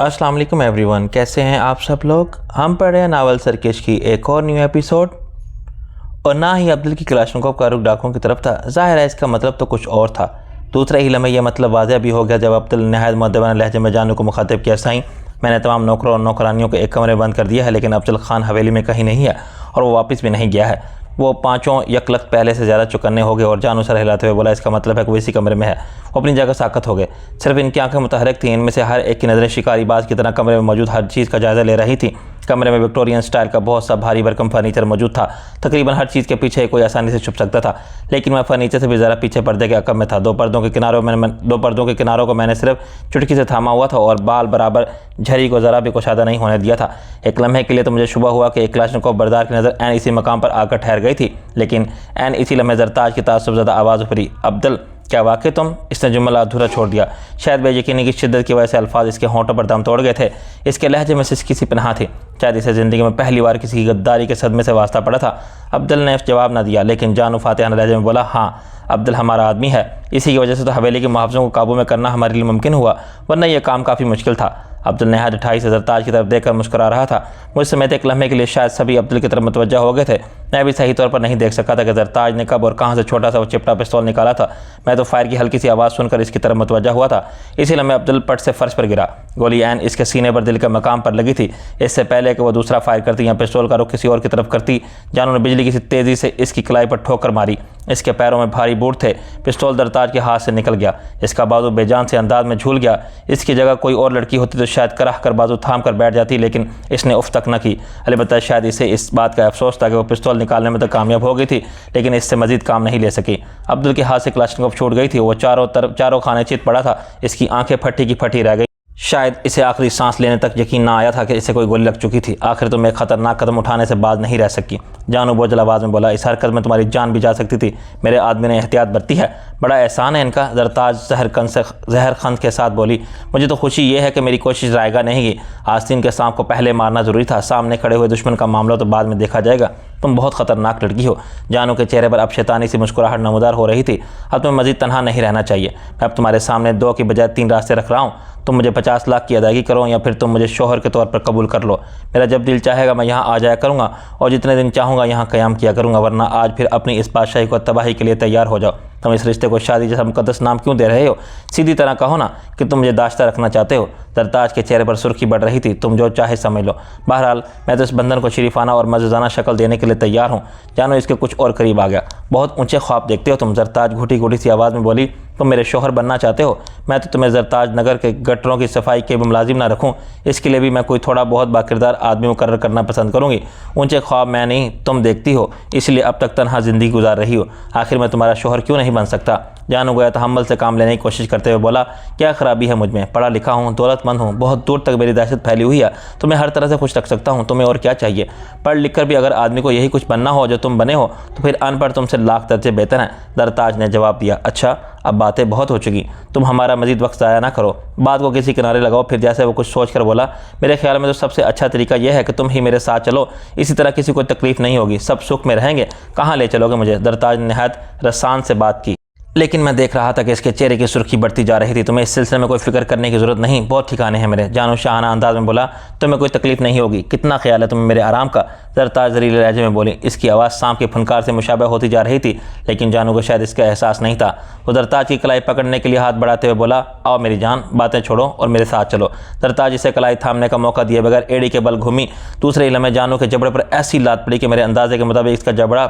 अस्सलाम वालेकुम एवरीवन, कैसे हैं आप सब लोग। हम पढ़ रहे हैं नावल सरकेश की एक और न्यू एपिसोड और ना ही अब्दुल की कलाशनकोव का रुख डाकुओं की तरफ था। जाहिर है इसका मतलब तो कुछ और था। दूसरे ही लम्हे यह मतलब वाज़ह भी हो गया जब अब्दुल नहायत मुअद्दबाना लहजे में जानू को मुखातिब किया, साईं मैंने तमाम नौकरों और नौकरानियों को एक कमरे में बंद कर दिया है, लेकिन अफजल खान हवेली में कहीं नहीं है और वो वापस भी नहीं गया है। वो पाँचों यकलख्त पहले से ज़्यादा चौकन्ने हो गए और जानू सर हिलाते हुए बोला, इसका मतलब है कि वो इसी कमरे में है। वो अपनी जगह साकत हो गए। सिर्फ इनकी आंखें मुतहरक थीं। इनमें से हर एक की नज़रें शिकारी बाज की तरह कमरे में मौजूद हर चीज़ का जायज़ा ले रही थी। कमरे में विक्टोरियन स्टाइल का बहुत सा भारी भरकम फर्नीचर मौजूद था। तकरीबन हर चीज़ के पीछे कोई आसानी से छुप सकता था, लेकिन मैं फर्नीचर से भी ज़रा पीछे पर्दे के अकब में था। दो पर्दों के किनारों को मैंने सिर्फ चुटकी से थामा हुआ था और बाल बराबर झरी को ज़रा भी कुशादा नहीं होने दिया था। एक लम्हे के लिए तो मुझे शुबा हुआ कि एक कलाशनिकोव बरदार की नज़र ऐन इसी मकाम पर आकर ठहर गई थी, लेकिन ऐन इसी लम्हे ज़रताज की तासुबज़दा आवाज़ उभरी, अब्दुल क्या वाकई तुम। इसने जुमला अधूरा छोड़ दिया। शायद बेयकीनी की शिद्दत की वजह से अल्फाज इसके होंठों पर दम तोड़ गए थे। इसके लहजे में सिसकी सी पनाह थी। शायद इसे ज़िंदगी में पहली बार किसी की गद्दारी के सदमे से वास्ता पड़ा था। अब्दुल ने जवाब न दिया, लेकिन जानू फातिहाना लहजे में बोला, हाँ अब्दुल हमारा आदमी है। इसी की वजह से तो हवेली के मुहाफ़िज़ों को काबू में करना हमारे लिए मुमकिन हुआ, वरना यह काम काफ़ी मुश्किल था। अब्दुल ने हाथ उठाई से ज़रताज की तरफ देखकर मुस्कुरा रहा था। मुझ समेत एक लम्हे के लिए शायद सभी अब्दुल की तरफ मुतवज्जा हो गए थे। मैं भी सही तौर पर नहीं देख सका था कि ज़रताज ने कब और कहाँ से छोटा सा वो चिपटा पिस्तौल निकाला था। मैं तो फायर की हल्की सी आवाज़ सुनकर इसकी तरफ मुतवज्जा हुआ था। इसी लम्हे अब्दुल पट से फर्श पर गिरा। गोली ऐन इसके सीने पर दिल के मकाम पर लगी थी। इससे पहले कि वो दूसरा फायर करती या पिस्तौल का रुख किसी और की तरफ करती, जानू ने बिजली की सी तेज़ी से इसकी कलाई पर ठोकर मारी। इसके पैरों में भारी बूट थे। पिस्तौल ज़रताज के हाथ से निकल गया। इसका बाजू बेजान से अंदाज में झूल गया। इसकी जगह कोई और लड़की होती तो शायद कराह कर बाजू थाम कर बैठ जाती, लेकिन इसने उफ तक न की। अलबत्ता शायद इसे इस बात का अफसोस था कि वो पिस्तौल निकालने में तो कामयाब हो गई थी, लेकिन इससे मजीद काम नहीं ले सकी। अब्दुल के हाथ से कलाशनिकोव छूट गई थी। वो चारों खाने चित पड़ा था। इसकी आंखें फटी की फटी रह गई। शायद इसे आखिरी सांस लेने तक यकीन ना आया था कि इसे कोई गोली लग चुकी थी। आखिर तो मैं खतरनाक कदम उठाने से बाज नहीं रह सकी। जानू बोझल आवाज़ में बोला, इस हरकत में तुम्हारी जान भी जा सकती थी। मेरे आदमी ने एहतियात बरती है, बड़ा एहसान है इनका। ज़रताज जहरखंद के साथ बोली, मुझे तो खुशी ये है कि मेरी कोशिश रायगा नहीं गई। आस्तीन के सांप को पहले मारना ज़रूरी था। सामने खड़े हुए दुश्मन का मामला तो बाद में देखा जाएगा। तुम बहुत ख़तरनाक लड़की हो। जानू के चेहरे पर अब शैतानी सी मुस्कुराहट नमूदार हो रही थी। अब तुम्हें मज़ीद तनहा नहीं रहना चाहिए। मैं अब तुम्हारे सामने 2 की बजाय 3 रास्ते रख रहा हूँ। तुम मुझे 50 लाख की अदायगी करो या फिर तुम मुझे शोहर के तौर पर कबूल कर लो। मेरा जब दिल चाहेगा मैं यहाँ आ जाया करूँगा और जितने दिन चाहूँगा यहाँ क़याम किया करूँगा, वरना आज फिर अपनी इस बादशाही को तबाही के लिए तैयार हो जाओ। तुम इस रिश्ते को शादी जैसा मुकद्दस नाम क्यों दे रहे हो? सीधी तरह कहो ना कि तुम मुझे दाश्ता रखना चाहते हो। ज़रताज के चेहरे पर सुर्खी बढ़ रही थी। तुम जो चाहे समझ लो। बहरहाल मैं तो इस बंधन को शरीफाना और मज़ेदाना शक्ल देने के लिए तैयार हूँ। जानू इसके कुछ और करीब आ गया। बहुत ऊंचे ख्वाब देखते हो तुम। ज़रताज घुटी घुटी सी आवाज़ में बोली, तुम मेरे शोहर बनना चाहते हो? मैं तो तुम्हें ज़रताज नगर के गटरों की सफाई के भी मुलाजिम ना रखूँ। इसके लिए भी मैं कोई थोड़ा बहुत बाकिरदार आदमी मुकर्रर करना पसंद करूँगी। ऊंचे ख्वाब मैं नहीं तुम देखती हो, इसलिए अब तक तनहा ज़िंदगी गुजार रही हो। आखिर मैं तुम्हारा शोहर क्यों नहीं बन सकता? जानू गोया तहम्मुल से काम लेने की कोशिश करते हुए बोला, क्या ख़राबी है मुझ में? पढ़ा लिखा हूँ, दौलतमंद हूँ, बहुत दूर तक मेरी दहशत फैली हुई है। तुम्हें हर तरह से खुश रख सकता हूँ। तुम्हें और क्या चाहिए? पढ़ लिख कर भी अगर आदमी को यही कुछ बनना हो जो तुम बने हो, तो फिर अनपढ़ तुमसे लाख दर्जे बेहतर हैं। ज़रताज ने जवाब दिया, अच्छा अब बातें बहुत हो चुकी, तुम हमारा मजीद वक्त ज़ाया ना करो। बात को किसी किनारे लगाओ। फिर जैसे वो कुछ सोच कर बोला, मेरे ख्याल में तो सबसे अच्छा तरीका यह है कि तुम ही मेरे साथ चलो। इसी तरह किसी को तकलीफ़ नहीं होगी, सब सुख में रहेंगे। कहाँ ले चलोगे मुझे? ज़रताज ने नहायत रसान से बात की, लेकिन मैं देख रहा था कि इसके चेहरे की सुर्खी बढ़ती जा रही थी। तुम्हें इस सिलसिले में कोई फिक्र करने की ज़रूरत नहीं, बहुत ठिकाने हैं मेरे। जानू शाहाना अंदाज में बोला, तुम्हें कोई तकलीफ़ नहीं होगी। कितना ख्याल है तुम्हें मेरे आराम का? ज़रताज ज़रीले लहजे में बोली। इसकी आवाज़ सांप की फनकार से मुशाबह होती जा रही थी, लेकिन जानू को शायद इसका एहसास नहीं था। वो ज़रताज की कलाई पकड़ने के लिए हाथ बढ़ाते हुए बोला, आओ मेरी जान, बातें छोड़ो और मेरे साथ चलो। ज़रताज इसे कलाई थामने का मौका दिए बगैर एड़ी के बल घूमी। दूसरे ही लम्हे जानू के जबड़े पर ऐसी लात पड़ी कि मेरे अंदाजे के मुताबिक इसका जबड़ा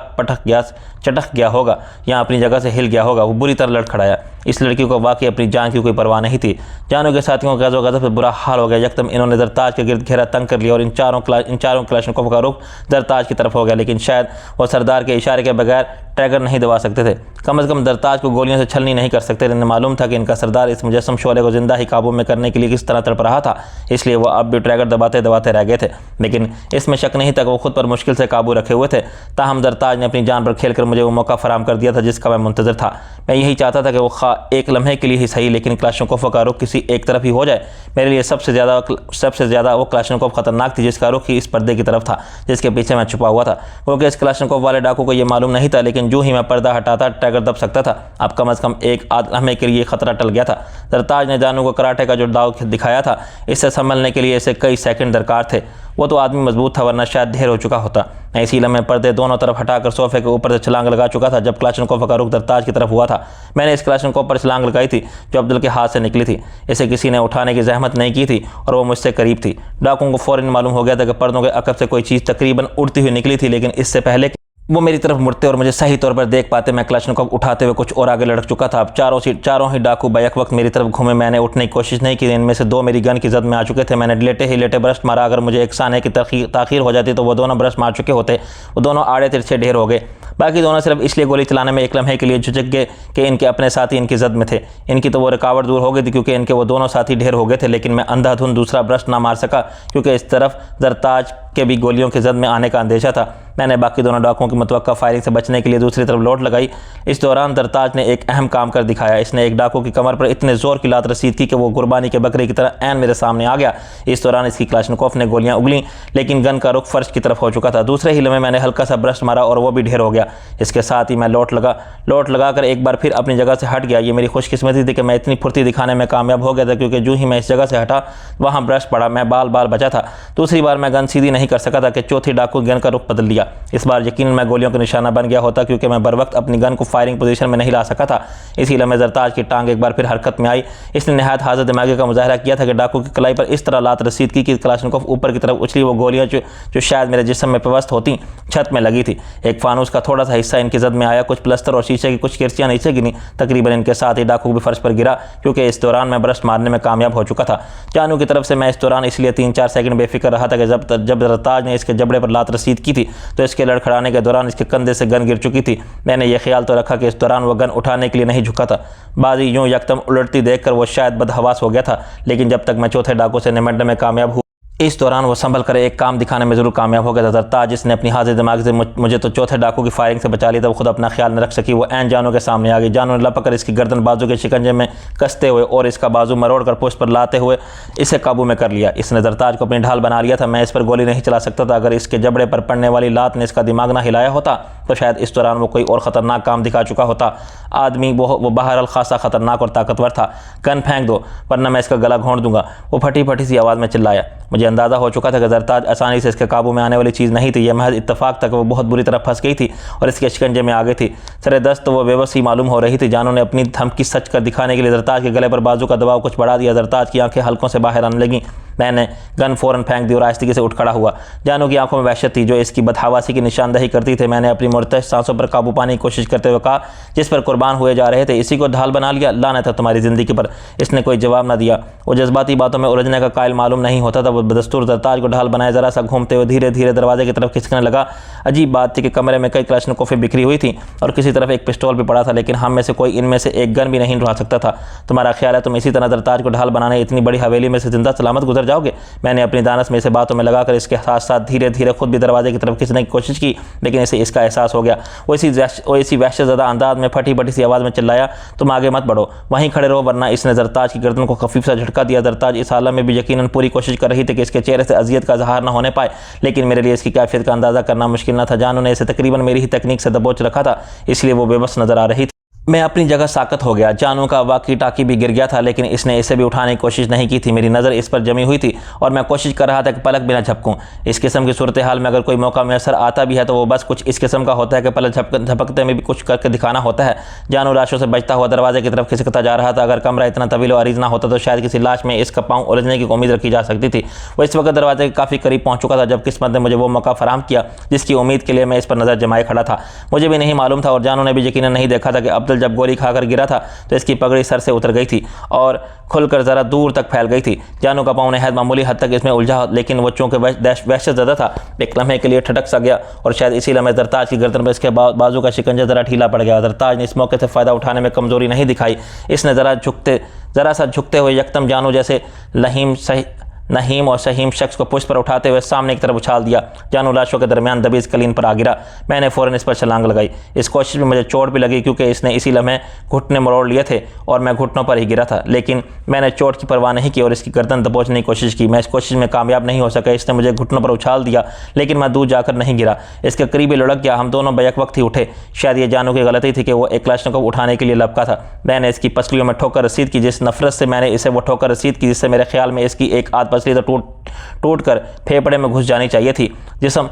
चटक गया होगा या अपनी जगह से हिल गया होगा। वो बुरी तरह लड़खड़ाया। इस लड़की को वाकई अपनी जान की कोई परवाह नहीं थी। जानू के साथियों का गज़ब से बुरा हाल हो गया। यकदम इन्होंने ज़रताज के गिर्द घेरा तंग कर लिया और इन चारों कलाशनिकोव का रुख ज़रताज की तरफ हो गया, लेकिन शायद वो सरदार के इशारे के बगैर ट्रैगर नहीं दबा सकते थे। कम अज़ कम ज़रताज को गोलियों से छलनी नहीं कर सकते। इन्हें मालूम था कि इनका सरदार इस मुजस्सम शोले को जिंदा ही काबू में करने के लिए किस तरह तड़प रहा था, इसलिए वो अब भी ट्रैगर दबाते दबाते रह गए थे। लेकिन इसमें शक नहीं था कि वो खुद पर मुश्किल से काबू रखे हुए थे। ताहम ज़रताज ने अपनी जान पर खेल कर मुझे वो मौका फराम कर दिया था जिसका मैं मुंतज़र था। मैं यही चाहता था कि वो खा एक लम्हे के लिए ही सही, लेकिन क्लाशनकोफ का रुख किसी एक तरफ ही हो जाए। मेरे लिए सबसे ज़्यादा वो क्लाशनकोफ खतरनाक थी जिसका रुख ही इस पर्दे की तरफ था जिसके पीछे मैं छुपा हुआ था, क्योंकि इस क्लाशनकोफ वाले डाकू को यह मालूम नहीं था, लेकिन जो ही मैं पर्दा हटाता टैगर दब सकता था। अब कम अज़ कम एक आध लम्हे के लिए खतरा टल गया था। जरताज ने जानू को कराटे का जो दाव दिखाया था, इससे संभलने के लिए इसे कई सेकंड दरकार थे। वो तो आदमी मजबूत था, वरना शायद ढेर हो चुका होता। मैं इसी लम्हे पर्दे दोनों तरफ हटाकर सोफे के ऊपर से छलांग लगा चुका था जब क्लाशनकोफ का रुख दरताज की तरफ हुआ था। मैंने इस क्लाशनकोफ पर छलांग लगाई थी जो अब्दुल के हाथ से निकली थी। इसे किसी ने उठाने की जहमत नहीं की थी और वो मुझसे करीब थी। डाकुओं को फ़ौरन मालूम हो गया था कि पर्दों के अकब से कोई चीज़ तकरीबन उड़ती हुई निकली थी, लेकिन इससे पहले वो मेरी तरफ मुड़ते और मुझे सही तौर पर देख पाते मैं क्लाशनकोफ उठाते हुए कुछ और आगे लड़क चुका था। अब चारों ही डाकू बैक वक्त मेरी तरफ घूमे। मैंने उठने की कोशिश नहीं की। इनमें से दो मेरी गन की जद में आ चुके थे। मैंने लेटे ब्रश मारा। अगर मुझे एक साने की ताखीर हो जाती तो वो दोनों ब्रश मार चुके होते। वो दोनों आड़े तिरछे ढेर हो गए। बाकी दोनों सिर्फ इसलिए गोली चलाने में एक लम्हे के लिए झुझक गए कि इनके अपने साथी इनकी जद में थे। इनकी तो वो रुकावट दूर हो गई थी क्योंकि इनके वो दोनों साथी ढेर हो गए थे, लेकिन मैं अंधाधुंध दूसरा ब्रश ना मार सका क्योंकि इस तरफ जरताज के भी गोलियों की जद में आने का अंदेशा था। मैंने बाकी दोनों डाकुओं की मुतवक्का फायरिंग से बचने के लिए दूसरी तरफ लौट लगाई। इस दौरान जरताज ने एक अहम काम कर दिखाया। इसने एक डाकू की कमर पर इतने ज़ोर की लात रसीद की कि वो कुर्बानी के बकरे की तरह ऐन मेरे सामने आ गया। इस दौरान इसकी क्लाशनकोफ ने गोलियां उगली, लेकिन गन का रुख फर्श की तरफ हो चुका था। दूसरे ही लम्हे मैंने हल्का सा ब्रश मारा और वो भी ढेर हो गया। इसके साथ ही मैं लौट लगा कर एक बार फिर अपनी जगह से हट गया। ये मेरी खुशकिस्मती थी कि मैं इतनी फुर्ती दिखाने में कामयाब हो गया था, क्योंकि जो ही मैं इस जगह से हटा वहाँ ब्रश पड़ा। मैं बाल बचा था। दूसरी बार मैं गन सीधी नहीं कर सका था कि चौथी डाकू गन का रुख बदल लिया। इस बार यकीनन मैं गोलियों का निशाना बन गया होता, क्योंकि मैं बर वक्त अपनी गन को फायरिंग पोजीशन में नहीं ला सका था। इसी लम्हे जरताज की टांग एक बार फिर हरकत में आई। इसने नहायत हाजिर दिमागी का मुजाहरा किया था कि डाकू की कलाई पर इस तरह लात रसीद की कि क्लाशनकोफ ऊपर की तरफ उछली। वो गोलियां जो शायद मेरे जिस्म में पेवस्त होती छत में लगी थी। एक फानूस का थोड़ा सा हिस्सा इनकी जद में आया। कुछ प्लस्तर और शीशे की कुछ किरचियाँ नीचे गिनी। तकरीबन इनके साथ ही डाकू भी फर्श पर गिरा, क्योंकि इस दौरान मैं ब्रश मारने में कामयाब हो चुका था। जानू की तरफ से मैं इस दौरान इसलिए 3-4 सेकंड बेफिक्र रहा था कि जब जरताज ने इसके जबड़े पर लात रसीद की थी तो इसके लड़खड़ाने के दौरान इसके कंधे से गन गिर चुकी थी। मैंने यह ख्याल तो रखा कि इस दौरान वह गन उठाने के लिए नहीं झुका था। बाजी यूं यकदम उलटती देखकर वो शायद बदहवास हो गया था, लेकिन जब तक मैं चौथे डाकू से निमटने में कामयाब हुआ, इस दौरान वो संभल कर एक काम दिखाने में ज़रूर कामयाब हो गया था। जरताज जिसने अपनी हाजिर दिमाग से मुझे तो चौथे डाकू की फायरिंग से बचा लिया था, वो खुद अपना ख्याल न रख सकी। वो ऐन जानू के सामने आ गई। जानू ने लपक कर इसकी गर्दन बाजू के शिकंजे में कसते हुए और इसका बाजू मरोड़ कर पुष्ट पर लाते हुए इसे काबू में कर लिया। इसने जरताज को अपनी ढाल बना लिया था। मैं इस पर गोली नहीं चला सकता था। अगर इसके जबड़े पर पड़ने वाली लात ने इसका दिमाग ना हिलाया होता तो शायद इस दौरान वो कोई और ख़तरनाक काम दिखा चुका होता। आदमी वो बहरहाल खासा ख़तरनाक और ताकतवर था। गन फेंक दो वरना मैं इसका गला घोंट दूंगा, वो फटी सी आवाज़ में चिल्लाया। मुझे अंदाज़ा हो चुका था कि जरताज आसानी से इसके काबू में आने वाली चीज़ नहीं थी। यह महज इत्तफाक था कि वो बहुत बुरी तरह फंस गई थी और इसके शिकंजे में आ गई थी। सरे दस्त तो वो बेबस ही मालूम हो रही थी। जानू ने अपनी धमकी सच कर दिखाने के लिए जरताज के गले पर बाजू का दबाव कुछ बढ़ा दिया। जरताज की आंखें हल्कों से बाहर आने लगीं। मैंने गन फ़ौरन फेंक दी और आहिस्ते से उठ खड़ा हुआ। जानू की आंखों में वहशत थी जो इसकी बदहवासी की निशानदही करती थे। मैंने अपनी मुर्तश सांसों पर काबू पाने की कोशिश करते हुए कहा, जिस पर कुर्बान हुए जा रहे थे इसी को ढाल बना लिया। लानत है तुम्हारी ज़िंदगी पर। इसने कोई जवाब न दिया। वो जज्बाती बातों में उलझने का कायल मालूम नहीं होता था। वो बदस्तूर जरताज को ढाल बनाए ज़रा सा घूमते हुए धीरे धीरे दरवाजे की तरफ खिसकने लगा। अजीब बात थी कि कमरे में कई क्लाशनकोफें बिखरी हुई थी और किसी तरफ एक पिस्टल भी पड़ा था, लेकिन हम में से कोई इनमें से एक गन भी नहीं उठा सकता था। तुम्हारा ख्याल है तुम इसी तरह जरताज को ढाल बनाने इतनी बड़ी हवेली में से जिंदा सलामत गुजर जाओगे? मैंने अपनी दानस में इसे बातों में लगाकर इसके साथ साथ धीरे धीरे खुद भी दरवाजे की तरफ खींचने की कोशिश की, लेकिन इसे इसका एहसास हो गया। वो इसी वहशतज़दा अंदाज में फटी सी आवाज़ में चिल्लाया, तुम आगे मत बढ़ो, वहीं खड़े रहो वरना। इसने जरताज की गर्दन को खफीफ सा झटका दिया। जरताज इस हालत में भी यकीनन पूरी कोशिश कर रही थी कि इसके चेहरे से अजियत का इजहार न होने पाए, लेकिन मेरे लिए इसकी कैफियत का अंदाज़ा करना मुश्किल न था। जानू ने इसे तकरीबन मेरी ही तकनीक से दबोच रखा था, इसलिए वो बेबस नजर आ रही थी। मैं अपनी जगह साकत हो गया। जानू का वाकी टाकी भी गिर गया था, लेकिन इसने इसे भी उठाने की कोशिश नहीं की थी। मेरी नज़र इस पर जमी हुई थी और मैं कोशिश कर रहा था कि पलक बिना झपकूं। इस किस्म की सूरत हाल में अगर कोई मौका मैसर आता भी है तो वो बस कुछ इस किस्म का होता है कि पलक झपकते में भी कुछ करके दिखाना होता है। जानू लाशों से बचता हुआ दरवाजे की तरफ खिसकता जा रहा था। अगर कमरा इतना तवील और अरीज ना होता तो शायद किसी लाश में इसका पाँव उलझने की उम्मीद रखी जा सकती थी। वो इस वक्त दरवाजे के काफ़ी करीब पहुँच चुका था जब किस्मत ने मुझे वो मौका फराहम किया जिसकी उम्मीद के लिए मैं इस पर नज़र जमाए खड़ा था। मुझे भी नहीं मालूम था और जानू ने भी यकीनन नहीं देखा था कि अब्दुल जब गोली खाकर गिरा था तो इसकी पगड़ी सर से उतर गई थी और खुलकर ज़रा दूर तक फैल गई थी। जानू का पाँव नहायत मामूली हद तक इसमें उलझा, लेकिन वो चूँकि वहशत ज़्यादा था एक लम्हे के लिए ठटक सा गया और शायद इसी लम्हे जरताज की गर्दन पर इसके बाजू का शिकंजा ज़रा ढीला पड़ गया। जरताज ने इस मौके से फ़ायदा उठाने में कमज़ोरी नहीं दिखाई। इसने ज़रा सा झुकते हुए यकदम जानू जैसे नहीम और सहीम शख्स को पुष्ट पर उठाते हुए सामने की तरफ उछाल दिया। जानू लाशों के दरमियान दबी इस कलीन पर आ गिरा। मैंने फ़ौरन इस पर छलांग लगाई। इस कोशिश में मुझे चोट भी लगी क्योंकि इसने इसी लम्हे घुटने मरोड़ लिए थे और मैं घुटनों पर ही गिरा था, लेकिन मैंने चोट की परवाह नहीं की और इसकी गर्दन दबोचने की कोशिश की। मैं इस कोशिश में कामयाब नहीं हो सका। इसने मुझे घुटनों पर उछाल दिया, लेकिन मैं दूर जाकर नहीं गिरा। इसके करीब ही लुढ़क गया। हम दोनों बैक वक्त ही उठे। शायद ये जानू की गलती थी कि वो एक क्लाशनिकोव उठाने के लिए लपका था। मैंने इसकी पसलियों में ठोकर रसीद की। जिस नफरत से मैंने इसे वो ठोकर रसीद की, जिससे मेरे ख्याल में इसकी एक आध पसली तो टूट कर फेफड़े में घुस जानी चाहिए थी। जिस्म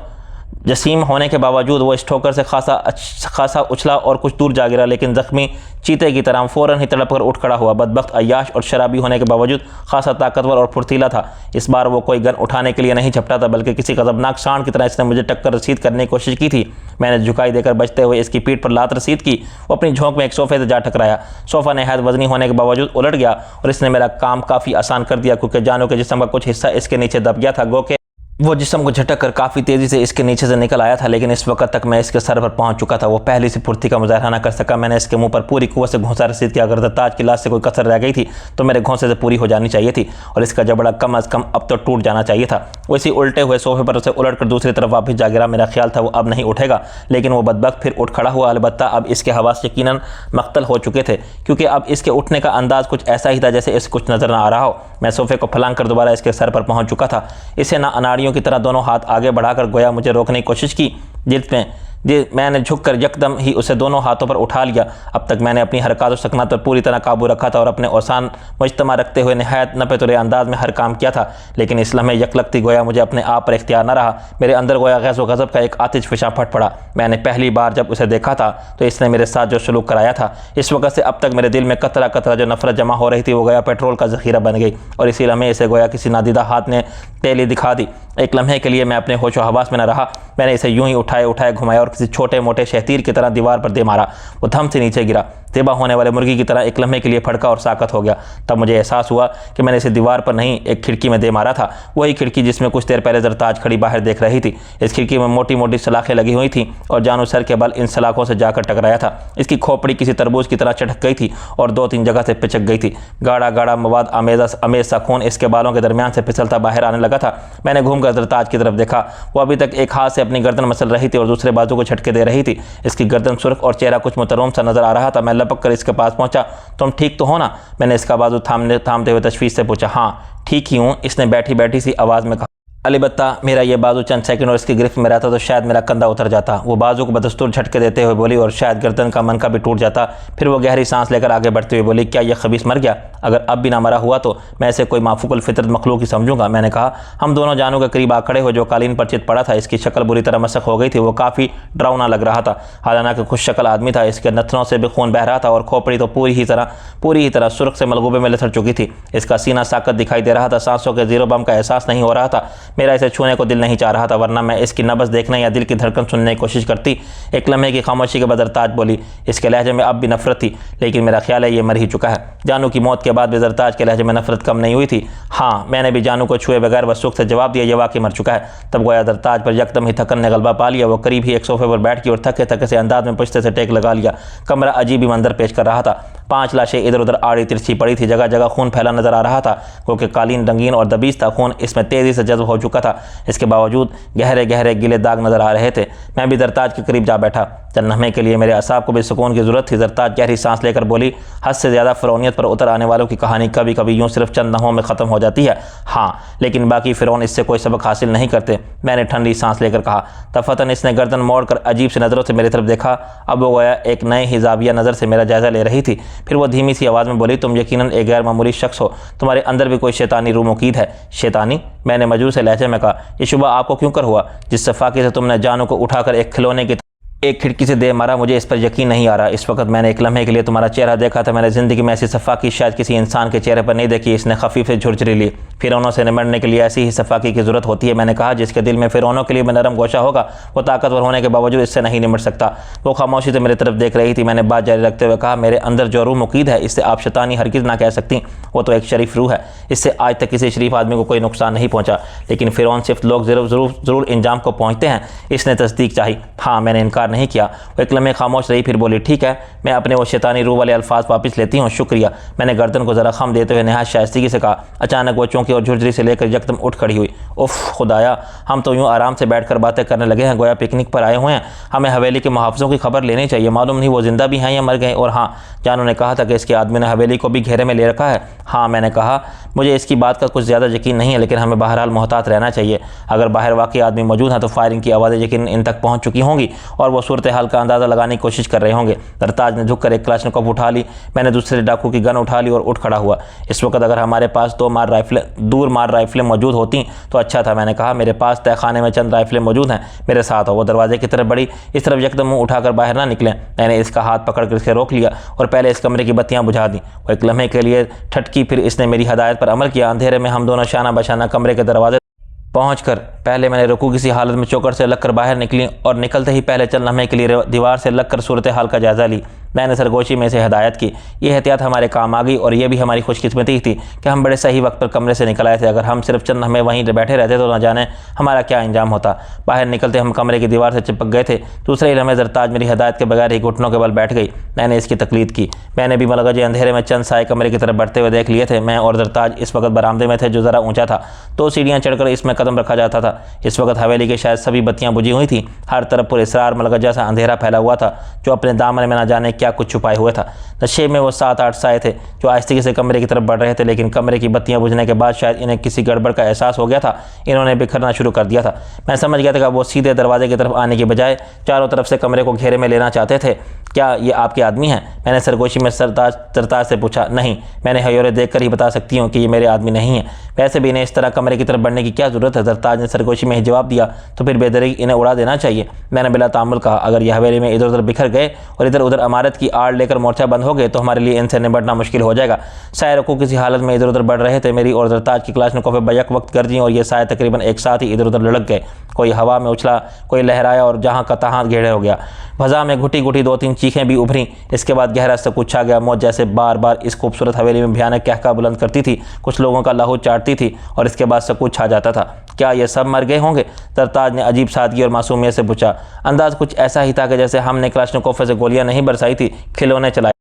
जसीम होने के बावजूद वो इस ठोकर से खासा उछला और कुछ दूर जा गिरा, लेकिन जख्मी चीते की तरह फ़ौरन ही तड़प कर उठ खड़ा हुआ। बदबख्त अय्याश और शराबी होने के बावजूद खासा ताकतवर और फुर्तीला था। इस बार वो कोई गन उठाने के लिए नहीं झपटा था, बल्कि किसी गजबनाक सांड की तरह इसने मुझे टक्कर रसीद करने की कोशिश की थी। मैंने झुकाई देकर बचते हुए इसकी पीठ पर लात रसीद की। वो अपनी झोंक में एक सोफे से जा टकराया। सोफ़ा नहायत वजनी होने के बावजूद उलट गया और इसने मेरा काम काफ़ी आसान कर दिया, क्योंकि जानू के जिस्म का कुछ हिस्सा इसके नीचे दब गया था। गो के वो जिस्म को झटक कर काफ़ी तेज़ी से इसके नीचे से निकल आया था, लेकिन इस वक्त तक मैं इसके सर पर पहुंच चुका था। वो पहली सी फुर्ती का मुजाहरा न कर सका। मैंने इसके मुंह पर पूरी कुव्वत से घोंसा रसीद किया। अगर ताज की लाश से कोई कसर रह गई थी तो मेरे घोंसे से पूरी हो जानी चाहिए थी और इसका जबड़ा कम अज़ कम अब तो टूट जाना चाहिए था। वो इसी उल्टे हुए सोफे पर उसे उलट कर दूसरी तरफ वापस जा गिरा। मेरा ख्याल था वो अब नहीं उठेगा, लेकिन वो बदबख्त फिर उठ खड़ा हुआ। अलबत्ता अब इसके हवास यकीनन मख्तल हो चुके थे, क्योंकि अब इसके उठने का अंदाज कुछ ऐसा ही था जैसे इसे कुछ नजर न आ रहा हो। मैं सोफे को फलांग कर दोबारा इसके सर पर पहुंच चुका था। इसे ना अनाड़ियों की तरह दोनों हाथ आगे बढ़ाकर गोया मुझे रोकने की कोशिश की, जिसमें मैंने झुककर यकदम ही उसे दोनों हाथों पर उठा लिया। अब तक मैंने अपनी हरकत और सकनात पर पूरी तरह काबू रखा था और अपने औसान मुजतमा रखते हुए नहायत नपे अंदाज में हर काम किया था, लेकिन इस लम्हे यकलकती गोया मुझे अपने आप पर इख्तियार न रहा। मेरे अंदर गोया गैज़ व गज़ब का एक आतिश फिशा फट पड़ा। मैंने पहली बार जब उसे देखा था तो इसने मेरे साथ जो सलूक कराया था, इस वक्त से अब तक मेरे दिल में कतरा कतरा जो नफरत जमा हो रही थी वो गोया पेट्रोल का ज़ख़ीरा बन गई और इसी लम्हे इसे गोया किसी नादीदा हाथ ने तेली दिखा दी। एक लम्हे के लिए मैं अपने होश व हवास में न रहा। मैंने इसे यूं ही उठाए घुमाया और किसी छोटे मोटे शहतीर की तरह दीवार पर दे मारा। वो धम से नीचे गिरा। ज़िबा होने वाले मुर्गी की तरह एक लम्हे के लिए फड़का और साकत हो गया। तब मुझे एहसास हुआ कि मैंने इसे दीवार पर नहीं, एक खिड़की में दे मारा था। वही खिड़की जिसमें कुछ देर पहले ज़रताज खड़ी बाहर देख रही थी। इस खिड़की में मोटी मोटी सलाखें लगी हुई थी और जानू सर के बल इन सलाखों से जाकर टकराया था। इसकी खोपड़ी किसी तरबूज की तरह चटक गई थी और 2-3 जगह से पिचक गई थी। गाढ़ा गाढ़ा मवाद अमेज सा खून इसके बालों के दरमियान से फिसलता बाहर आने लगा था। मैंने घूमकर ज़रताज की तरफ देखा। वो अभी तक एक हाथ से अपनी गर्दन मसल रही थी और दूसरे बाजू को झटके दे रही थी। इसकी गर्दन सुर्ख और चेहरा कुछ मुतरम सा नजर आ रहा था। मैं लपक कर इसके पास पहुंचा। तुम ठीक तो हो ना? मैंने इसका बाजू थामते हुए तशवीश से पूछा। हाँ ठीक ही हूँ, इसने बैठी बैठी सी आवाज़ में कहा। अलबत्ता मेरा ये बाजू चंद सेकंड और इसकी गिरफ्त में रहता तो शायद मेरा कंधा उतर जाता। वो बाजू को बदस्तूर झटके देते हुए बोली और शायद गर्दन का मनका भी टूट जाता। फिर वो गहरी सांस लेकर आगे बढ़ते हुए बोली, क्या यह खबीस मर गया? अगर अब भी ना मरा हुआ तो मैं इसे कोई माफूकुल फितरत मखलूक ही समझूंगा। मैंने कहा। हम दोनों जानू के करीब आ खड़े हो जो कालीन पर चित पड़ा था। इसकी शक्ल बुरी तरह मसक हो गई थी। वो काफ़ी डरावना लग रहा था। हालांकि खुश शक्ल आदमी था। इसके नथनों से भी खून बह रहा था और खोपड़ी तो पूरी ही तरह सुर्ख से मलगूबे में लथड़ चुकी थी। इसका सीना साकत दिखाई दे रहा था। सांसों के जीरो बम का एहसास नहीं हो रहा था। मेरा इसे छूने को दिल नहीं चाह रहा था, वरना मैं इसकी नब्ज़ देखने या दिल की धड़कन सुनने की कोशिश करती। एक लम्हे की खामोशी के बाद ज़रताज बोली। इसके लहजे में अब भी नफरत थी, लेकिन मेरा ख्याल है ये मर ही चुका है। जानू की मौत के बाद भी ज़रताज के लहजे में नफरत कम नहीं हुई थी। हाँ, मैंने भी जानू को छुए बगैर वसूख से जवाब दिया, ये वाकई मर चुका है। तब गोया ज़रताज पर यकदम ही थकन ने गलबा पा लिया। वो करीब ही एक सोफे पर बैठ गई और थके थके से अंदाज में पुश्ते से टेक लगा लिया। कमरा अजीब ही मंजर पेश कर रहा था। 5 लाशें इधर उधर आड़ी तिरछी पड़ी थी। जगह जगह खून फैला नजर आ रहा था, क्योंकि कालीन रंगीन और दबीज था। खून इसमें तेज़ी से जज्ब हो चुका था। इसके बावजूद गहरे गहरे गिले दाग नजर आ रहे थे। मैं भी ज़रताज के करीब जा बैठा। चंद लम्हे के लिए मेरे असाब को भी सुकून की ज़रूरत थी। ज़रताज गहरी सांस लेकर बोली, हद से ज़्यादा फ़िरौनियत पर उतर आने वालों की कहानी कभी कभी यूँ सिर्फ चंद लम्हों में ख़त्म हो जाती है। हाँ, लेकिन बाकी फ़िरौन इससे कोई सबक हासिल नहीं करते। मैंने ठंडी सांस लेकर कहा। तफतन इसने गर्दन मोड़कर अजीब सी नज़रों से मेरी तरफ देखा। अब वो गोया एक नए ही ज़ाविया नज़र से मेरा जायज़ा ले रही थी। फिर वो धीमी सी आवाज़ में बोली, तुम यकीनन एक गैर मामूली शख्स हो। तुम्हारे अंदर भी कोई शैतानी रूह मुकीद है। शैतानी? मैंने मजूर से लहजे में कहा। ये शुबा आपको क्यों कर हुआ? जिस सफाकी से तुमने जानू को उठाकर एक खिलौने की एक खिड़की से दे मारा, मुझे इस पर यकीन नहीं आ रहा। इस वक्त मैंने एक लम्हे के लिए तुम्हारा चेहरा देखा था। मैंने ज़िंदगी में ऐसी सफाकी शायद किसी इंसान के चेहरे पर नहीं देखी। इसने खफीफ से झुरझुरी ली। फ़िरौनों से निमटने के लिए ऐसी ही सफाकी की ज़रूरत होती है। मैंने कहा, जिसके दिल में फ़िरौनों के लिए भी नरम गोशा होगा वो ताकतवर होने के बावजूद इससे नहीं निमट सकता। वो खामोशी से मेरी तरफ देख रही थी। मैंने बात जारी रखते हुए कहा, मेरे अंदर जो रूह मुकीद है इससे आप शैतानी हरगिज़ ना कह सकती। वो तो एक शरीफ रूह है। इससे आज तक किसी शरीफ आदमी को कोई नुकसान नहीं पहुँचा, लेकिन फ़िरौन सिर्फ लोग ज़रूर इंजाम को पहुँचते हैं। इसने तस्दीक चाही। हाँ, मैंने इनकार इनकार नहीं किया। वो एक लम्हे खामोश रही, फिर बोली, ठीक है, मैं अपने वो शैतानी रूह वाले अल्फाज वापस लेती हूँ, शुक्रिया। मैंने गर्दन को ज़रा खम देते हुए नहायत शाइस्तगी से कहा। अचानक वो चौंकी और झुरझुरी से लेकर यकदम उठ खड़ी हुई। उफ़ खुदाया, हम तो यूँ आराम से बैठकर बातें करने लगे हैं गोया पिकनिक पर आए हुए हैं। हमें हवेली के मुहाफ़िज़ों की खबर लेनी चाहिए, मालूम नहीं वो ज़िंदा भी हैं या मर गए। और हाँ, जानू ने कहा था कि इसके आदमी ने हवेली को भी घेरे में ले रखा है। हाँ, मैंने कहा, मुझे इसकी बात का कुछ ज़्यादा यकीन नहीं है, लेकिन हमें बहरहाल मोहतात रहना चाहिए। अगर बाहर वाकई आदमी मौजूद हैं तो फायरिंग की आवाज़ें यकीन इन तक पहुँच चुकी होंगी और वो सूरत हाल का अंदाज़ा लगाने की कोशिश कर रहे होंगे। सरताज ने झुककर एक क्लाशनिकोव उठा ली। मैंने दूसरे डाकू की गन उठा ली और उठ खड़ा हुआ। इस वक्त अगर हमारे पास दूर मार राइफलें मौजूद होती तो अच्छा था। मैंने कहा, मेरे पास तहखाने में चंद राइफलें मौजूद हैं, मेरे साथ हो। वो दरवाजे की तरफ बढ़ी। इस तरफ यकदम मुँह उठाकर बाहर ना निकलें। मैंने इसका हाथ पकड़कर इसे रोक लिया और पहले इस कमरे की बत्तियां बुझा दी। वो एक लम्हे के लिए ठटकी, फिर इसने मेरी हदायत पर अमल किया। अंधेरे में हम दोनों शाना बशाना कमरे के दरवाजे पहुंचकर पहले मैंने रुकू किसी हालत में चौकट से लगकर बाहर निकली और निकलते ही पहले चंद लम्हे के लिए दीवार से लगकर सूरत हाल का जायज़ा ली। मैंने सरगोशी में से हिदायत की। ये एहतियात हमारे काम आ गई और यह भी हमारी खुशकिस्मती थी कि हम बड़े सही वक्त पर कमरे से निकल आए थे। अगर हम सिर्फ चंद लम्हे वहीं बैठे रहते तो न जाने हमारा क्या अंजाम होता। बाहर निकलते हम कमरे की दीवार से चिपक गए थे। दूसरे ही लम्हे ज़रताज मेरी हिदायत के बगैर ही घुटनों के बल बैठ गई। मैंने इसकी तकलीद की। मैंने भी मलगजे अंधेरे में चंद साए कमरे की तरफ बढ़ते हुए देख लिए थे। मैं और ज़रताज इस वक्त बरामदे में थे जो ज़रा ऊँचा था, तो सीढ़ियाँ चढ़कर इसमें कदम रखा जाता था। इस वक्त हवेली के शायद सभी बत्तियाँ बुझी हुई थी। हर तरफ पुरअसरार मलगजा सा अंधेरा फैला हुआ था जो अपने दामन में न जाने क्या कुछ छुपाए हुए था। नशे में वो 7-8 साए थे जो आहिस्ते से कमरे की तरफ बढ़ रहे थे, लेकिन कमरे की बत्तियां बुझने के बाद शायद इन्हें किसी गड़बड़ का एहसास हो गया था। इन्होंने बिखरना शुरू कर दिया था। मैं समझ गया था कि वो सीधे दरवाजे की तरफ आने की बजाय चारों तरफ से कमरे को घेरे में लेना चाहते थे। क्या ये आपके आदमी हैं? मैंने सरगोशी में सरताज से पूछा। नहीं, मैंने हयोरे देखकर ही बता सकती हूँ कि ये मेरे आदमी नहीं है। वैसे भी इन्हें इस तरह कमरे की तरफ बढ़ने की क्या ज़रूरत है? सरताज ने सरगोशी में ही जवाब दिया। तो फिर बेदरी इन्हें उड़ा देना चाहिए। मैंने बिला तामुल कहा, अगर यह हवेली में इधर उधर बिखर गए और इधर उधर अमारत की आड़ लेकर मोर्चा बंद हो गए तो हमारे लिए इनसे निपटना मुश्किल हो जाएगा। साए को किसी हालत में इधर उधर बढ़ रहे थे। मेरी और सरताज की क्लाशनिकोव बैक वक्त गर्जी और ये साए तकरीबन एक साथ ही इधर उधर लुढ़क गए। कोई हवा में उछला, कोई लहराया और जहाँ का तहाँ घेरे हो गया। फजा में घुटी घुटी 2-3 चीखें भी उभरी। इसके बाद गहरा सकूत छा गया। मौत जैसे बार बार इस खूबसूरत हवेली में भयानक कहका बुलंद करती थी, कुछ लोगों का लहू चाटती थी और इसके बाद सकूत छा जाता था। क्या ये सब मर गए होंगे? सरताज ने अजीब सादगी और मासूमियत से पूछा। अंदाज कुछ ऐसा ही था कि जैसे हमने क्लाशनिकोव से गोलियां नहीं बरसाई थी, खिलौने चलाए।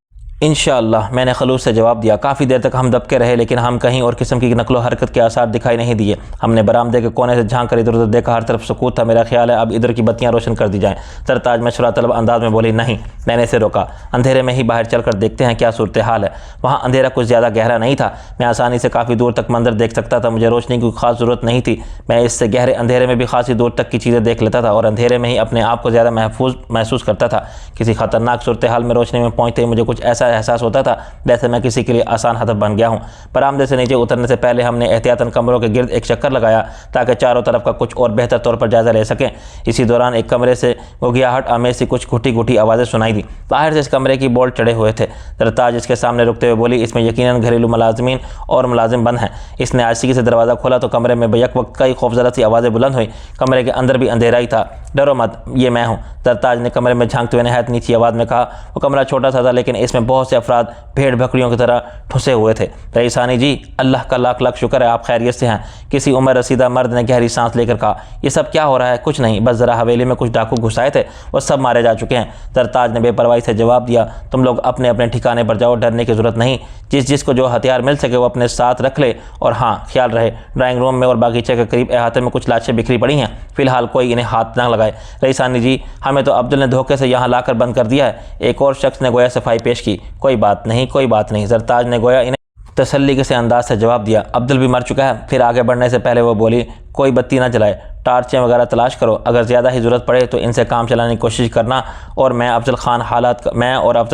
इंशाअल्लाह, मैंने खलूस से जवाब दिया। काफ़ी देर तक हम दबके रहे, लेकिन हम कहीं और किस्म की नकलो हरकत के आसार दिखाई नहीं दिए। हमने बरामदे के कोने से झांक कर इधर उधर देखा। हर तरफ सुकूत था। मेरा ख्याल है अब इधर की बत्तियां रोशन कर दी जाएं। सरताज मशवरा तलब अंदाज में बोली। नहीं, मैंने इसे रोका। अंधेरे में ही बाहर चलकर देखते हैं क्या सूरत हाल है। वहाँ अंधेरा कुछ ज़्यादा गहरा नहीं था। मैं आसानी से काफ़ी दूर तक मंजर देख सकता था। मुझे रोशनी की खास ज़रूरत नहीं थी। मैं इससे गहरे अंधेरे में भी खासी दूर तक की चीज़ें देख लेता था और अंधेरे में ही अपने आप को ज़्यादा महसूस करता था। किसी खतरनाक सूरत हाल में रोशनी में पहुँचते ही मुझे कुछ ऐसा एहसास होता था वैसे मैं किसी के लिए आसान हदफ बन गया हूँ। बरामदे से नीचे उतरने से पहले हमने एहतियातन कमरों के गिर्द एक चक्कर लगाया ताकि चारों तरफ का कुछ और बेहतर तौर पर जायजा ले सकें। इसी दौरान एक कमरे से गुगियाहट आमेज सी कुछ घुटी घुटी आवाज़ें सुनाई दी। बाहर से इस कमरे की बोल्ट चढ़े हुए थे। सरताज इसके सामने रुकते हुए बोली, इसमें यकीनन घरेलू मुलाजमीन और मुलाजिम बंद हैं। इसने आहिस्ती से दरवाज़ा खोला तो कमरे में बैक वक्त कई खौफजदा सी आवाज़ें बुलंद हुई। कमरे के अंदर भी अंधेरा ही था। डरो मत, ये मैं हूँ। सरताज ने कमरे में झांकते हुए नहायत नीची आवाज़ में कहा। वो कमरा छोटा सा था, लेकिन इसमें बहुत से अफराद भेड़ बकरियों की तरह ठुसे हुए थे। रईसानी जी, अल्लाह का लाख लाख शुक्र है आप खैरियत से हैं। किसी उम्र रसीदा मर्द ने गहरी सांस लेकर कहा। ये सब क्या हो रहा है? कुछ नहीं, बस ज़रा हवेली में कुछ डाकू घुसाए थे, वो सब मारे जा चुके हैं। सरताज ने बेपरवाही से जवाब दिया। तुम लोग अपने अपने ठिकाने पर जाओ, डरने की जरूरत नहीं। जिसको जो हथियार मिल सके वो अपने साथ रख ले। और हाँ, ख्याल रहे, ड्राइंग रूम में और बागीचे के करीब अहाते में कुछ लाशें बिखरी पड़ी हैं। फिलहाल कोई इन्हें हाथ न लगाए। रईसानी जी, हमें तो अब्दुल ने धोखे से यहाँ लाकर बंद कर दिया है। एक और शख्स ने गोया सफाई पेश की। कोई बात नहीं, कोई बात नहीं। सरताज ने गोया इन्हें तसल्ली के से अंदाज से जवाब दिया। अब्दुल भी मर चुका है। फिर आगे बढ़ने से पहले वो बोली, कोई बत्ती ना जलाए, टार्चें वगैरह तलाश करो। अगर ज़्यादा ही ज़रूरत पड़े तो इनसे काम चलाने की कोशिश करना। और मैं और अफजल